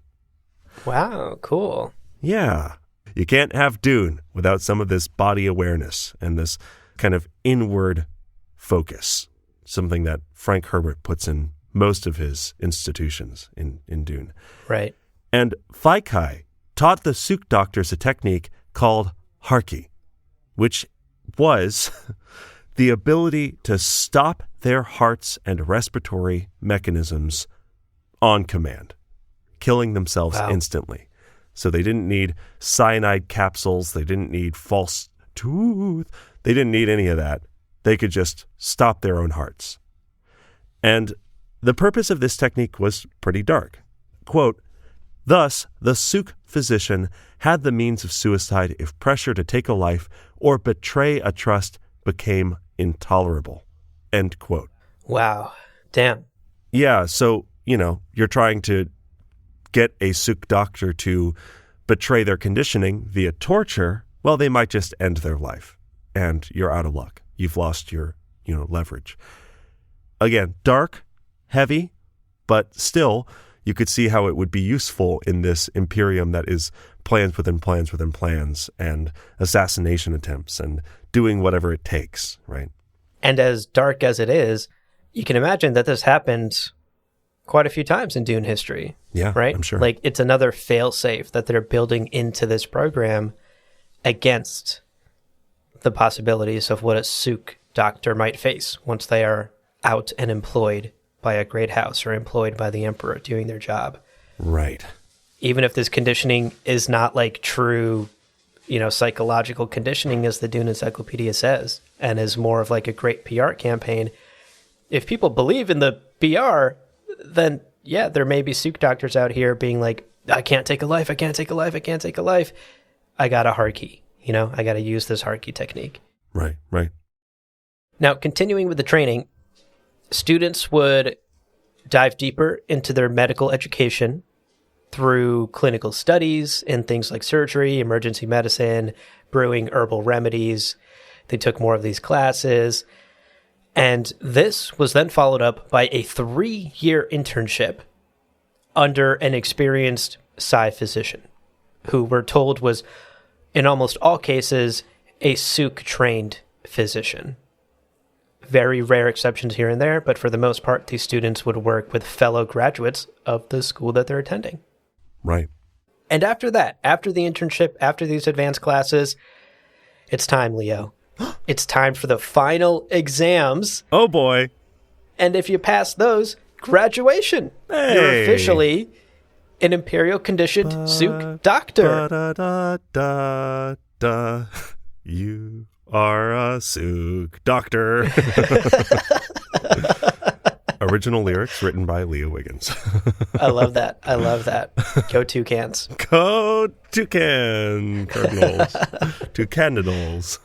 Wow, cool. Yeah. You can't have Dune without some of this body awareness and this kind of inward focus, something that Frank Herbert puts in most of his institutions in Dune. Right. And Phi Kai taught the Suk doctors a technique called Harki, which was the ability to stop their hearts and respiratory mechanisms on command, killing themselves instantly. So they didn't need cyanide capsules. They didn't need false tooth. They didn't need any of that. They could just stop their own hearts. And the purpose of this technique was pretty dark. Quote, thus, the Suk physician had the means of suicide if pressure to take a life or betray a trust became intolerable. End quote. Wow. Damn. Yeah, so, you're trying to get a Suk doctor to betray their conditioning via torture, well, they might just end their life and you're out of luck. You've lost your, leverage. Again, dark, heavy, but still you could see how it would be useful in this imperium that is plans within plans within plans and assassination attempts and doing whatever it takes, right? And as dark as it is, you can imagine that this happened quite a few times in Dune history. Yeah, right? I'm sure. Like it's another fail-safe that they're building into this program against the possibilities of what a Suk doctor might face once they are out and employed by a great house or employed by the emperor doing their job. Right. Even if this conditioning is not like true, psychological conditioning as the Dune Encyclopedia says, and is more of like a great PR campaign, if people believe in the PR, then yeah, there may be Suk doctors out here being like, I can't take a life, I can't take a life, I can't take a life. I got a Harki, I got to use this Harki technique. Right, right. Now, continuing with the training, students would dive deeper into their medical education through clinical studies in things like surgery, emergency medicine, brewing herbal remedies. They took more of these classes. And this was then followed up by a 3-year internship under an experienced Psi physician, who we're told was, in almost all cases, a Suk-trained physician. very rare exceptions here and there, but for the most part, these students would work with fellow graduates of the school that they're attending. Right. And after that, after the internship, after these advanced classes, it's time, Leo. It's time for the final exams. Oh, boy. And if you pass those, graduation. Hey. You're officially an imperial conditioned Suk doctor. You are a Suk doctor. Original lyrics written by Leo Wiggins. I love that. I love that. Go Toucans. Go Toucan Cardinals. Toucanadals.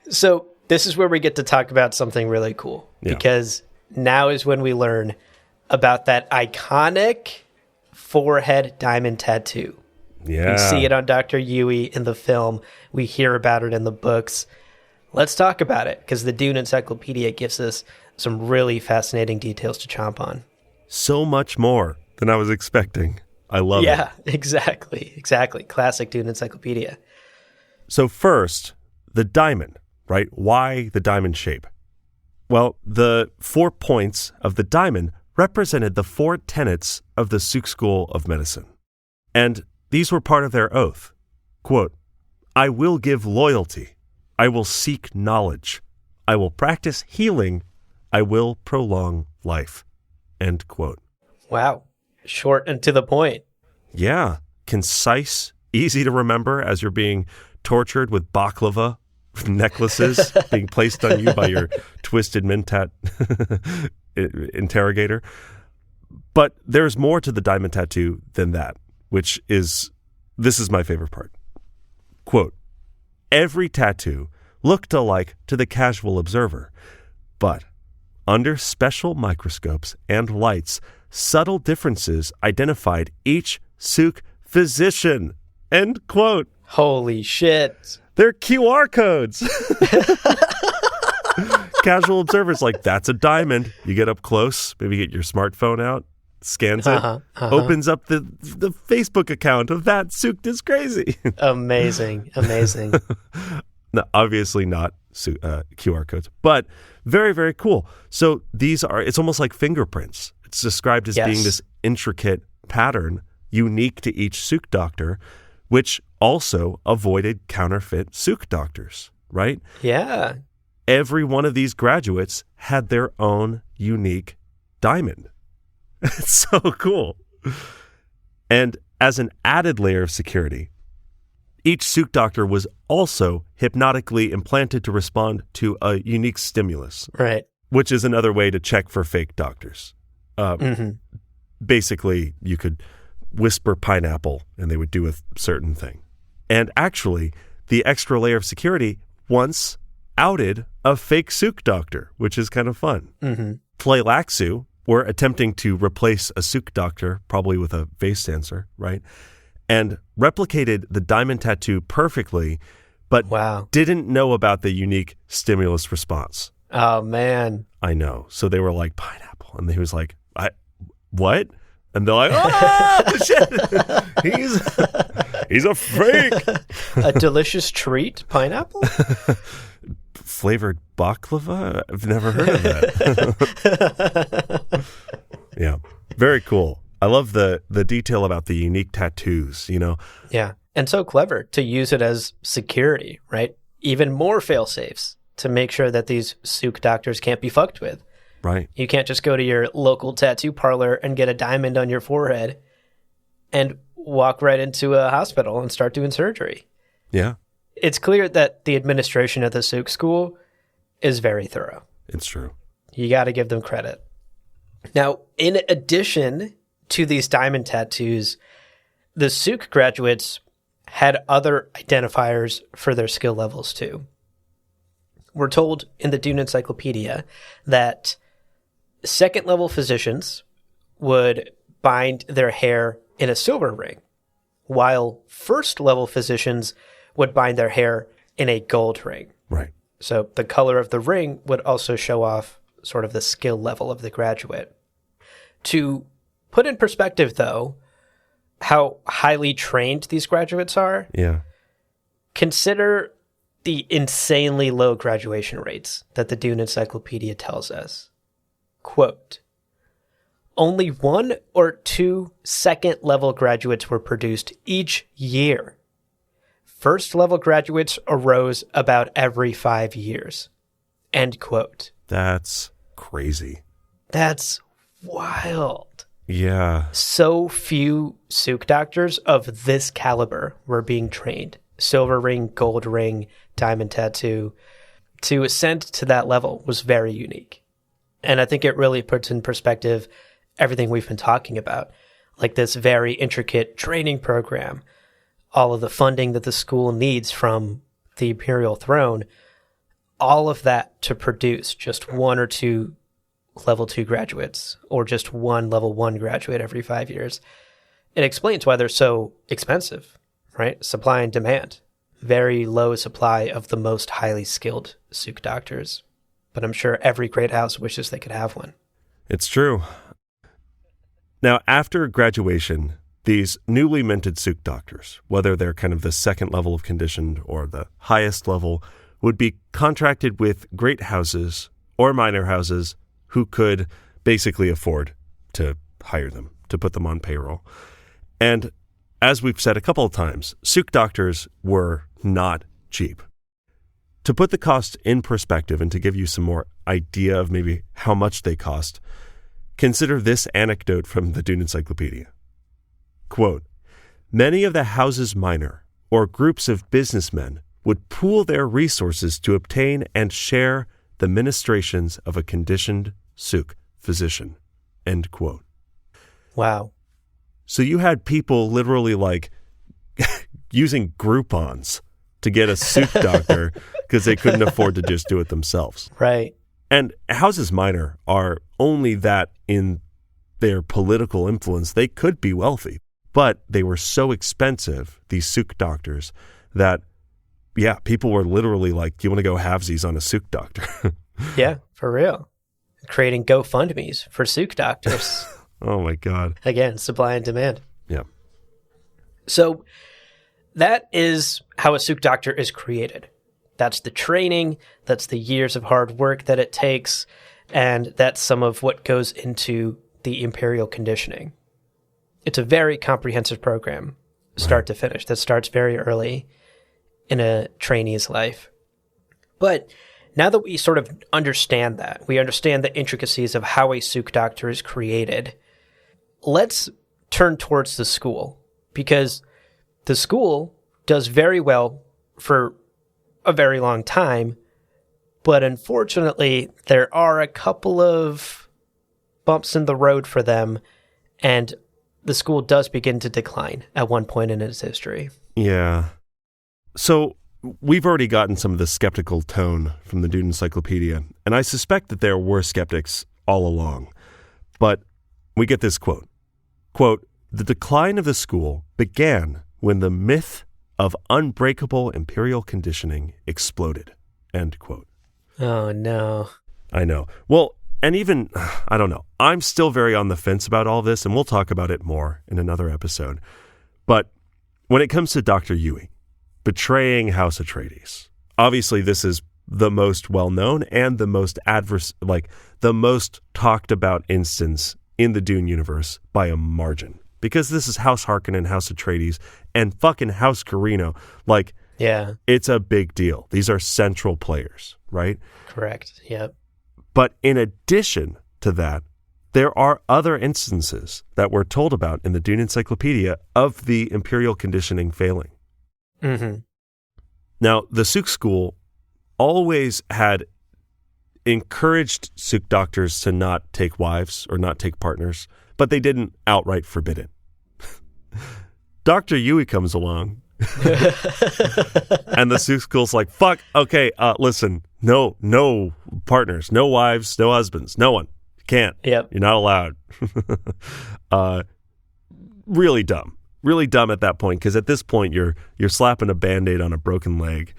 So this is where we get to talk about something really cool. Yeah. Because now is when we learn about that iconic forehead diamond tattoo. Yeah. We see it on Dr. Yui in the film. We hear about it in the books. Let's talk about it, because the Dune Encyclopedia gives us some really fascinating details to chomp on. So much more than I was expecting. I love it. Yeah, exactly. Classic Dune Encyclopedia. So first, the diamond, right? Why the diamond shape? Well, the 4 points of the diamond represented the 4 tenets of the Suk School of Medicine. And these were part of their oath. Quote, I will give loyalty. I will seek knowledge. I will practice healing. I will prolong life. End quote. Wow. Short and to the point. Yeah. Concise, easy to remember as you're being tortured with baklava necklaces being placed on you by your twisted mentat interrogator. But there's more to the diamond tattoo than that, this is my favorite part. Quote, every tattoo looked alike to the casual observer, but under special microscopes and lights, subtle differences identified each Suk physician. End quote. Holy shit. They're QR codes. Casual observers like, that's a diamond. You get up close, maybe get your smartphone out, scans it, opens up the Facebook account of that Suk is crazy. Amazing. No, obviously not QR codes, but very, very cool. So it's almost like fingerprints. It's described as being this intricate pattern unique to each Suk doctor, which also avoided counterfeit Suk doctors, right? Yeah. Every one of these graduates had their own unique diamond. It's so cool. And as an added layer of security, each Suk doctor was also hypnotically implanted to respond to a unique stimulus. Right. Which is another way to check for fake doctors. Basically, you could whisper pineapple and they would do a certain thing. And actually, the extra layer of security once outed a fake Suk doctor, which is kind of fun. Tleilaxu were attempting to replace a Suk doctor, probably with a face sensor, right? And replicated the diamond tattoo perfectly, but didn't know about the unique stimulus response. Oh, man. I know. So they were like, pineapple. And he was like, what? And they're like, oh, shit. He's a freak. A delicious treat, pineapple? Flavored baklava? I've never heard of that. Yeah. Very cool. I love the detail about the unique tattoos, you know? Yeah. And so clever to use it as security, right? Even more fail-safes to make sure that these Suk doctors can't be fucked with. Right. You can't just go to your local tattoo parlor and get a diamond on your forehead and walk right into a hospital and start doing surgery. Yeah. It's clear that the administration at the Suk School is very thorough. It's true. You got to give them credit. Now, in addition to these diamond tattoos, the Suk graduates had other identifiers for their skill levels too. We're told in the Dune Encyclopedia that second-level physicians would bind their hair in a silver ring, while first-level physicians would bind their hair in a gold ring. Right. So the color of the ring would also show off sort of the skill level of the graduate. To put in perspective, though, how highly trained these graduates are, yeah, consider the insanely low graduation rates that the Dune Encyclopedia tells us. Quote, only 1 or 2 second-level graduates were produced each year. First-level graduates arose about every 5 years. End quote. That's crazy. That's wild. Yeah. So few Suk doctors of this caliber were being trained. Silver ring, gold ring, diamond tattoo. To ascend to that level was very unique. And I think it really puts in perspective everything we've been talking about, like this very intricate training program, all of the funding that the school needs from the imperial throne, all of that to produce just 1 or 2 level 2 graduates or just 1 level 1 graduate every 5 years. It explains why they're so expensive, right? Supply and demand. Very low supply of the most highly skilled Suk doctors. But I'm sure every great house wishes they could have one. It's true. Now, after graduation, these newly minted Suk doctors, whether they're kind of the second level of conditioned or the highest level, would be contracted with great houses or minor houses who could basically afford to hire them, to put them on payroll. And as we've said a couple of times, Suk doctors were not cheap. To put the cost in perspective and to give you some more idea of maybe how much they cost, consider this anecdote from the Dune Encyclopedia. Quote, many of the houses minor or groups of businessmen would pool their resources to obtain and share the ministrations of a conditioned Suk physician. End quote. Wow. So you had people literally like using Groupons to get a Suk doctor because they couldn't afford to just do it themselves. Right. And houses minor are only that in their political influence. They could be wealthy, but they were so expensive, these Suk doctors, that, yeah, people were literally like, do you want to go halvesies on a Suk doctor? Yeah, for real. Creating GoFundMes for Suk doctors. Oh, my God. Again, supply and demand. Yeah. So that is how a Suk doctor is created. That's the training, that's the years of hard work that it takes, and that's some of what goes into the imperial conditioning. It's a very comprehensive program, start to finish, that starts very early in a trainee's life. But now that we sort of understand that, we understand the intricacies of how a Suk doctor is created, let's turn towards the school, because the school does very well for a very long time, but unfortunately, there are a couple of bumps in the road for them, and the school does begin to decline at one point in its history. Yeah. So we've already gotten some of the skeptical tone from the Dune Encyclopedia, and I suspect that there were skeptics all along. But we get this quote. Quote, the decline of the school began when the myth of unbreakable imperial conditioning exploded. End quote. Oh, no. I know. Well, and even, I don't know. I'm still very on the fence about all this, and we'll talk about it more in another episode. But when it comes to Dr. Yui betraying House Atreides, obviously this is the most well-known and the most the most talked about instance in the Dune universe by a margin. Because this is House Harkonnen, House Atreides, and fucking House Carino. Like, yeah, it's a big deal. These are central players, right? Correct. Yep. But in addition to that, there are other instances that we're told about in the Dune Encyclopedia of the imperial conditioning failing. Mm-hmm. Now, the Suk School always had encouraged Suk doctors to not take wives or not take partners, but they didn't outright forbid it. Dr. Yui comes along, and the Suk School's like, fuck, okay, listen, no partners, no wives, no husbands, no one. You can't. Yep. You're not allowed. Really dumb. Really dumb at that point, because at this point, you're slapping a Band-Aid on a broken leg.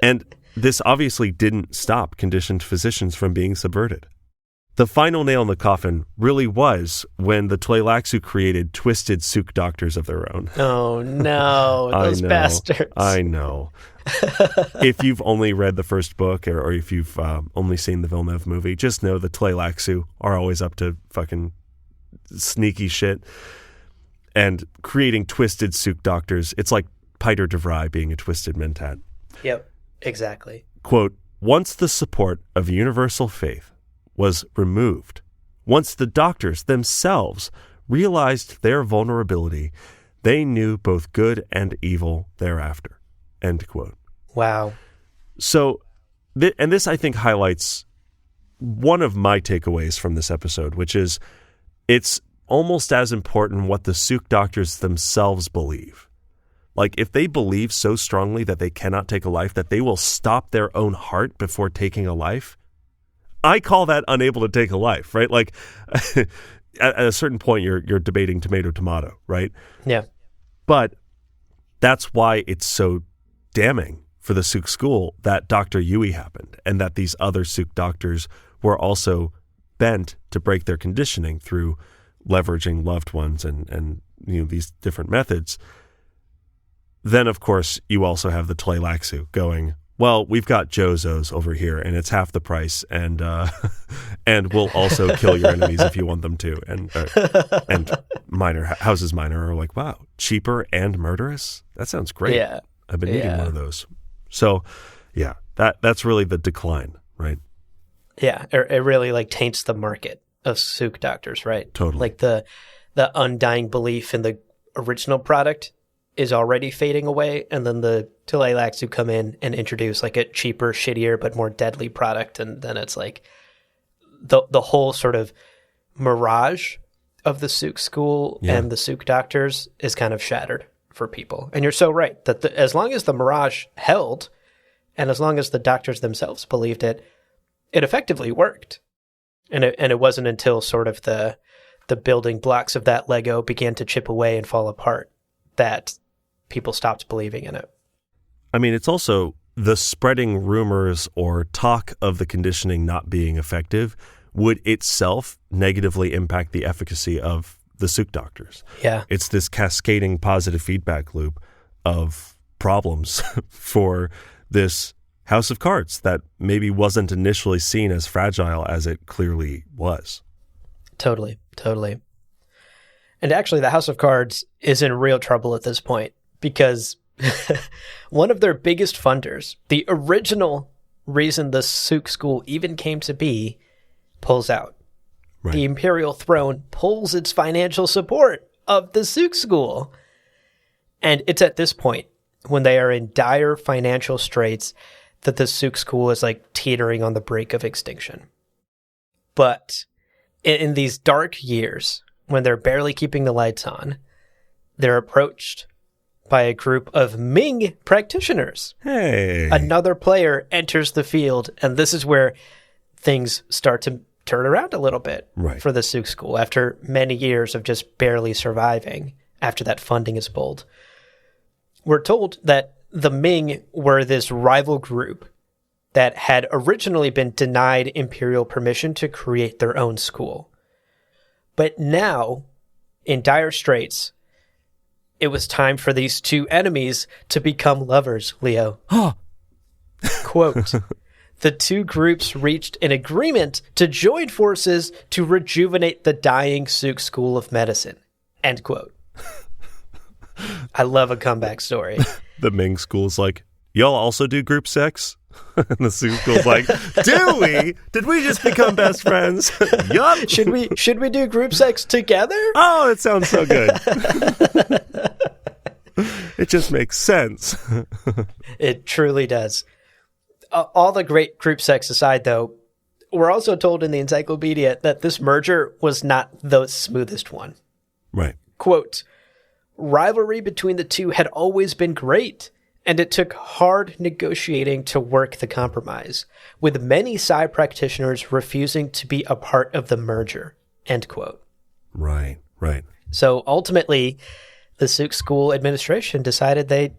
And this obviously didn't stop conditioned physicians from being subverted. the final nail in the coffin really was when the Tleilaxu created twisted Suk doctors of their own. Oh, no. Those bastards. I know. If you've only read the first book or if you've only seen the Villeneuve movie, just know the Tleilaxu are always up to fucking sneaky shit. And creating twisted Suk doctors, it's like Peter de Vries being a twisted mentat. Yep, exactly. Quote, once the support of universal faith was removed, once the doctors themselves realized their vulnerability, they knew both good and evil thereafter. End quote. Wow. So, and this I think highlights one of my takeaways from this episode, which is it's almost as important what the Suk doctors themselves believe. Like, if they believe so strongly that they cannot take a life, that they will stop their own heart before taking a life, I call that unable to take a life, right? Like, at a certain point, you're debating tomato, right? Yeah. But that's why it's so damning for the Suk school that Dr. Yui happened and that these other Suk doctors were also bent to break their conditioning through leveraging loved ones and these different methods. Then, of course, you also have the Tleilaxu going, well, we've got Jozos over here, and it's half the price, and we'll also kill your enemies if you want them to. And Houses Minor are like, wow, cheaper and murderous? That sounds great. Yeah. I've been needing one of those. So, yeah, that's really the decline, right? Yeah, it really taints the market of Suk doctors, right? Totally. Like the undying belief in the original product is already fading away, and then the Tleilaxu come in and introduce a cheaper, shittier, but more deadly product, and then it's like the whole sort of mirage of the Suk school and the Suk doctors is kind of shattered for people. And you're so right that as long as the mirage held, and as long as the doctors themselves believed it, it effectively worked. And it wasn't until sort of the building blocks of that Lego began to chip away and fall apart that people stopped believing in it. I mean, it's also the spreading rumors or talk of the conditioning not being effective would itself negatively impact the efficacy of the Suk doctors. Yeah. It's this cascading positive feedback loop of problems for this house of cards that maybe wasn't initially seen as fragile as it clearly was. Totally. And actually, the House of Cards is in real trouble at this point because one of their biggest funders, the original reason the Suk school even came to be, pulls out. Right. The Imperial throne pulls its financial support of the Suk school. And it's at this point, when they are in dire financial straits, that the Suk school is teetering on the brink of extinction. But in these dark years, when they're barely keeping the lights on, they're approached by a group of Ming practitioners. Hey. Another player enters the field, and this is where things start to turn around a little bit for the Suk school after many years of just barely surviving after that funding is pulled. We're told that the Ming were this rival group that had originally been denied imperial permission to create their own school. But now, in dire straits, it was time for these two enemies to become lovers, Leo. Quote, the two groups reached an agreement to join forces to rejuvenate the dying Suk School of Medicine. End quote. I love a comeback story. The Ming school's like, y'all also do group sex? And the Suk school's like, do we? Did we just become best friends? Yup. Should we do group sex together? Oh, it sounds so good. It just makes sense. It truly does. All the great group sex aside, though, we're also told in the encyclopedia that this merger was not the smoothest one. Right. Quote, rivalry between the two had always been great, and it took hard negotiating to work the compromise, with many Psi practitioners refusing to be a part of the merger. End quote. Right. So ultimately, the Suk school administration decided they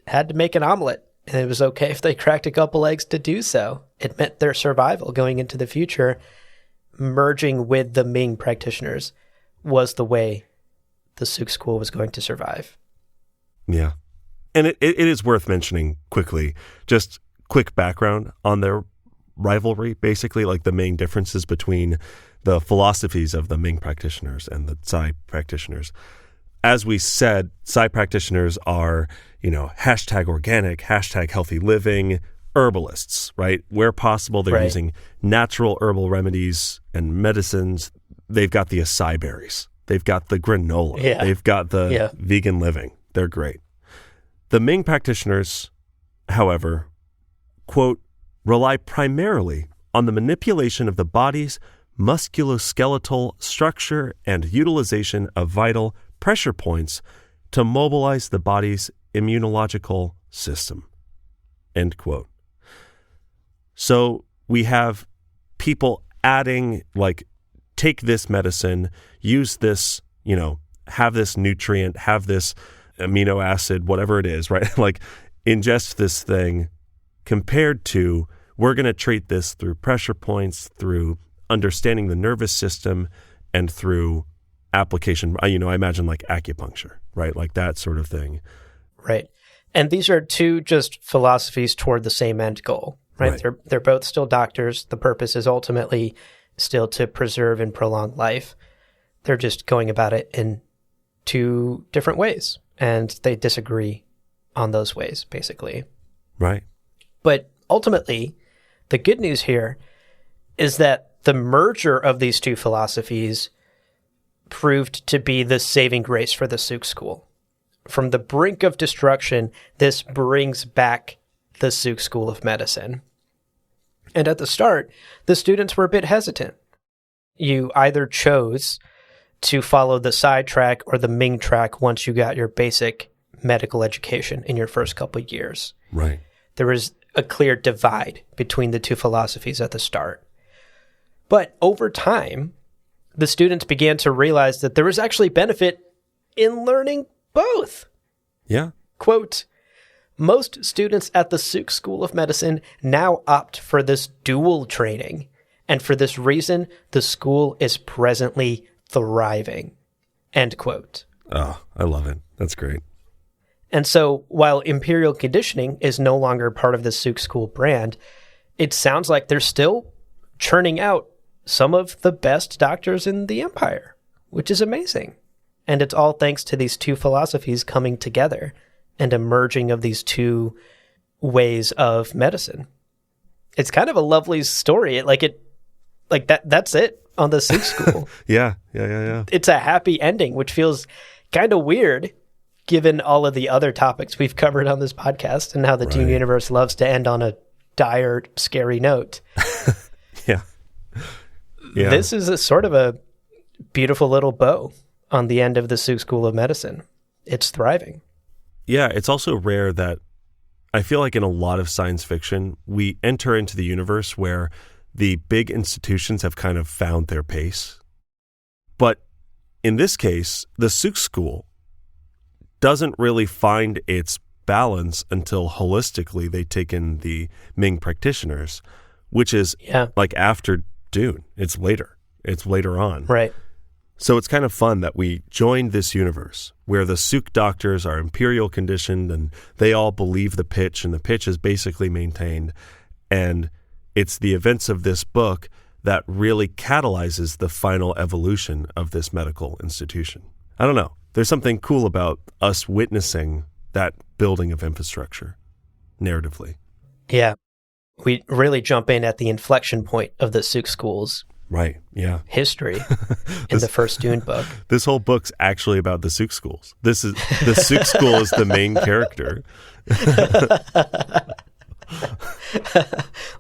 had to make an omelet, and it was okay if they cracked a couple eggs to do so. It meant their survival going into the future. merging with the Ming practitioners was the way the Suk School was going to survive. Yeah. And it is worth mentioning quickly, just quick background on their rivalry, basically, like the main differences between the philosophies of the Ming practitioners and the Tsai practitioners. As we said, Tsai practitioners are, hashtag organic, hashtag healthy living, herbalists, right? Where possible, they're using natural herbal remedies and medicines. They've got the acai berries. They've got the granola. Yeah. They've got the vegan living. They're great. The Ming practitioners, however, quote, rely primarily on the manipulation of the body's musculoskeletal structure and utilization of vital pressure points to mobilize the body's immunological system, end quote. So we have people adding, like, take this medicine, use this, have this nutrient, have this amino acid, whatever it is, right? Like, ingest this thing, compared to we're going to treat this through pressure points, through understanding the nervous system, and through application. I imagine like acupuncture, right? Like that sort of thing. Right. And these are two just philosophies toward the same end goal, right? They're both still doctors. The purpose is ultimately still to preserve and prolong life. They're just going about it in two different ways, and they disagree on those ways, basically. Right. But ultimately, the good news here is that the merger of these two philosophies proved to be the saving grace for the Suk School. From the brink of destruction, this brings back the Suk School of Medicine. And at the start, the students were a bit hesitant. You either chose to follow the Tsai track or the Ming track once you got your basic medical education in your first couple of years. Right. There was a clear divide between the two philosophies at the start. But over time, the students began to realize that there was actually benefit in learning both. Yeah. Quote, most students at the Suk School of Medicine now opt for this dual training, and for this reason, the school is presently thriving. End quote. Oh, I love it. That's great. And so while Imperial Conditioning is no longer part of the Suk School brand, it sounds like they're still churning out some of the best doctors in the empire, which is amazing. And it's all thanks to these two philosophies coming together and a merging of these two ways of medicine. It's kind of a lovely story. That's it on the Suk School. Yeah. It's a happy ending, which feels kind of weird given all of the other topics we've covered on this podcast and how the Dune universe loves to end on a dire, scary note. Yeah. This is a sort of a beautiful little bow on the end of the Suk School of Medicine. It's thriving. Yeah, it's also rare that I feel like in a lot of science fiction, we enter into the universe where the big institutions have kind of found their pace. But in this case, the Suk School doesn't really find its balance until holistically they take in the Ming practitioners, which is like after Dune. It's later on. Right. So it's kind of fun that we joined this universe where the Suk doctors are imperial conditioned and they all believe the pitch, and the pitch is basically maintained. And it's the events of this book that really catalyzes the final evolution of this medical institution. I don't know. There's something cool about us witnessing that building of infrastructure narratively. Yeah. We really jump in at the inflection point of the Suk School's history in the first Dune book. This whole book's actually about the Suk Schools. The Suk School is the main character.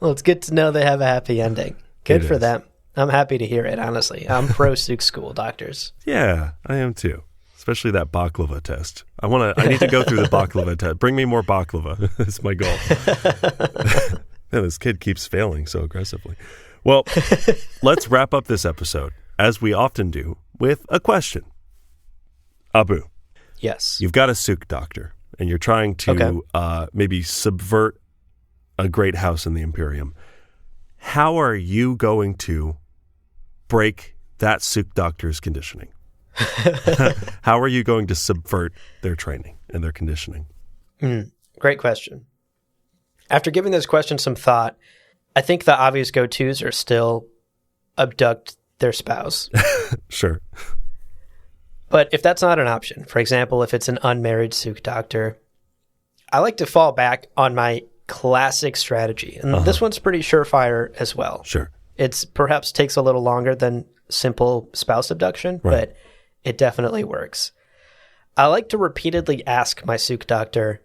Well, it's good to know they have a happy ending. Good for them. I'm happy to hear it, honestly. I'm pro Suk School doctors. Yeah, I am too. Especially that baklava test. I need to go through the baklava test. Bring me more baklava. That's my goal. Man, this kid keeps failing so aggressively. Well, let's wrap up this episode, as we often do, with a question. Abu. Yes. You've got a Suk doctor, and you're trying to maybe subvert a great house in the Imperium. How are you going to break that Suk doctor's conditioning? How are you going to subvert their training and their conditioning? Great question. After giving this question some thought, I think the obvious go-tos are still abduct their spouse. Sure. But if that's not an option, for example, if it's an unmarried Suk doctor, I like to fall back on my classic strategy. And this one's pretty surefire as well. Sure. It's perhaps takes a little longer than simple spouse abduction, but it definitely works. I like to repeatedly ask my Suk doctor,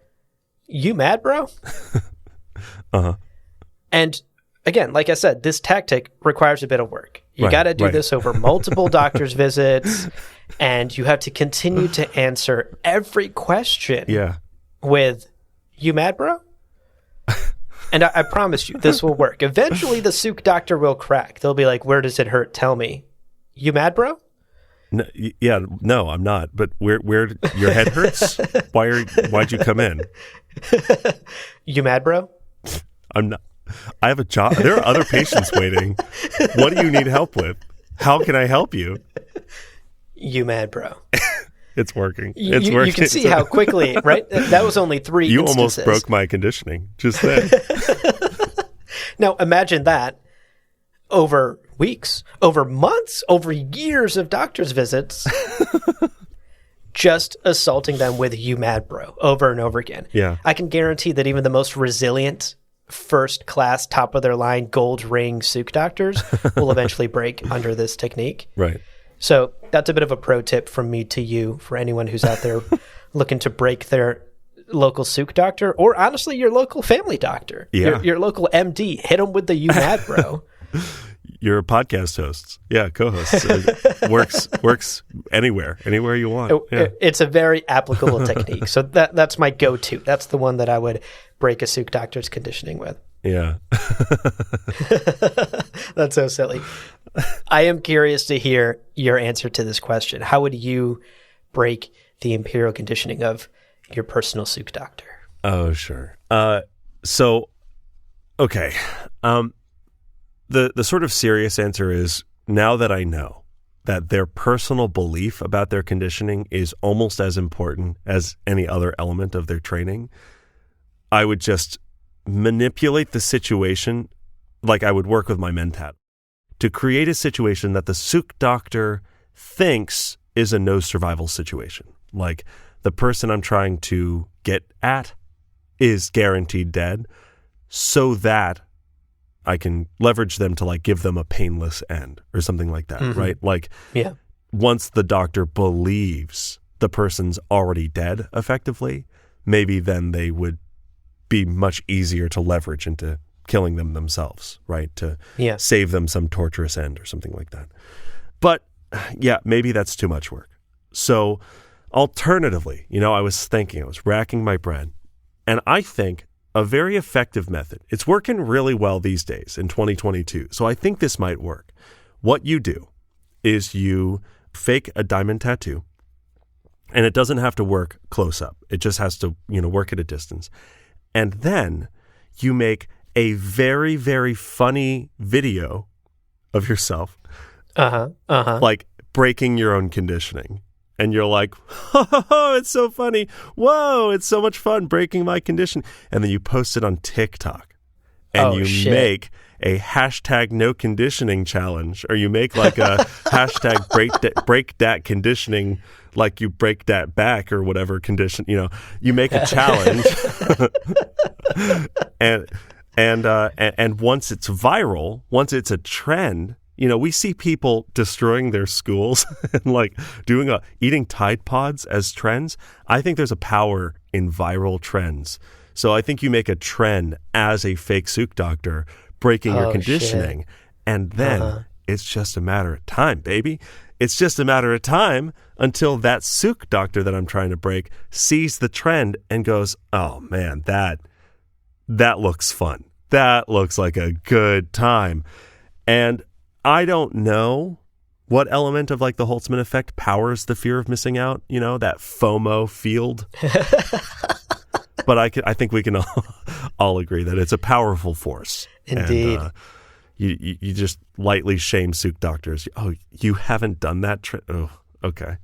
"You mad, bro?" And again, like I said, this tactic requires a bit of work. You got to do this over multiple doctor's visits, and you have to continue to answer every question with, "You mad, bro?" And I promise you, this will work. Eventually, the Suk doctor will crack. They'll be like, "Where does it hurt? Tell me." "You mad, bro?" No, no, I'm not. But where your head hurts? Why'd you come in? "You mad, bro?" I'm not. I have a job. There are other patients waiting. What do you need help with? How can I help you? "You mad, bro?" It's working. It's working. You can see how quickly, right? That was only 3 You instances. almost broke my conditioning just then. Now, imagine that over weeks, over months, over years of doctor's visits, just assaulting them with "You mad, bro?" over and over again. Yeah. I can guarantee that even the most resilient, first-class, top-of-their-line, gold ring Suk doctors will eventually break under this technique. Right. So that's a bit of a pro tip from me to you for anyone who's out there looking to break their local Suk doctor, or honestly, your local family doctor, your local MD. Hit them with the "You mad, bro?" Your podcast hosts. Yeah, co-hosts. Works anywhere you want. Yeah. It's a very applicable technique. So that's my go-to. That's the one that I would break a Suk doctor's conditioning with. Yeah. That's so silly. I am curious to hear your answer to this question. How would you break the imperial conditioning of your personal Suk doctor? Oh, sure. So, okay. The sort of serious answer is, now that I know that their personal belief about their conditioning is almost as important as any other element of their training, I would just manipulate the situation like I would work with my mentat to create a situation that the Suk doctor thinks is a no survival situation. Like, the person I'm trying to get at is guaranteed dead, so that I can leverage them to like give them a painless end or something like that, right? Like, once the doctor believes the person's already dead effectively, maybe then they would be much easier to leverage into killing them themselves, right? To save them some torturous end or something like that. But yeah, maybe that's too much work. So alternatively, I was racking my brain, and I think a very effective method, it's working really well these days in 2022. So I think this might work. What you do is you fake a diamond tattoo, and it doesn't have to work close up. It just has to, work at a distance. And then you make a very, very funny video of yourself, like breaking your own conditioning. And you're like, oh, it's so funny. Whoa, it's so much fun breaking my condition. And then you post it on TikTok. And make a hashtag no conditioning challenge. Or you make like a hashtag break that conditioning, like you break that back or whatever condition. You make a challenge. and once it's viral, once it's a trend, we see people destroying their schools and like eating Tide Pods as trends. I think there's a power in viral trends. So I think you make a trend as a fake Suk doctor breaking your conditioning. And then it's just a matter of time, baby. It's just a matter of time until that Suk doctor that I'm trying to break sees the trend and goes, oh man, that looks fun. That looks like a good time. And I don't know what element of like the Holtzman effect powers the fear of missing out, that FOMO field. But I think we can all agree that it's a powerful force. Indeed. And, You just lightly shame Suk doctors. Oh, you haven't done that? Oh, okay.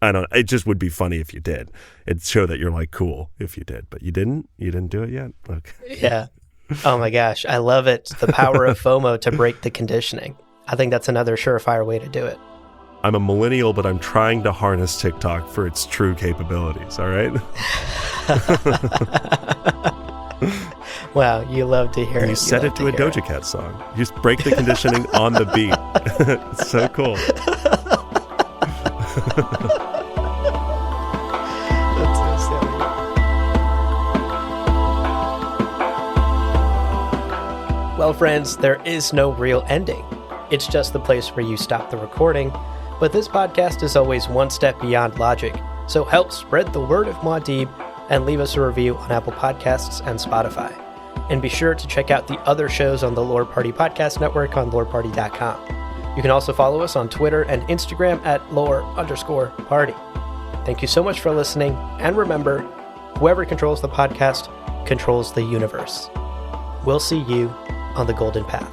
I don't. It just would be funny if you did. It'd show that you're like cool if you did, but you didn't. You didn't do it yet. Okay. Yeah. Oh my gosh, I love it. The power of FOMO to break the conditioning. I think that's another surefire way to do it. I'm a millennial, but I'm trying to harness TikTok for its true capabilities. All right. Wow, you love to hear it. You set it to a Doja Cat song. You just break the conditioning on the beat. It's so cool. That's so silly. Well, friends, there is no real ending. It's just the place where you stop the recording. But this podcast is always one step beyond logic. So help spread the word of Muad'Dib and leave us a review on Apple Podcasts and Spotify. And be sure to check out the other shows on the Lore Party Podcast Network on loreparty.com. You can also follow us on Twitter and Instagram at lore_party. Thank you so much for listening. And remember, whoever controls the podcast controls the universe. We'll see you on the Golden Path.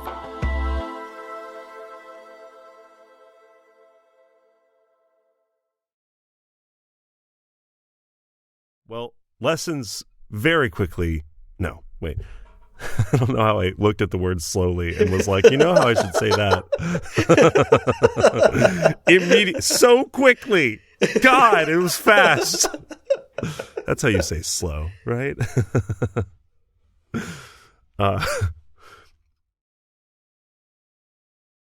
Well, lessons very quickly. No, wait. I don't know how I looked at the word slowly and was like, you know how I should say that? So quickly. God, it was fast. That's how you say slow, right?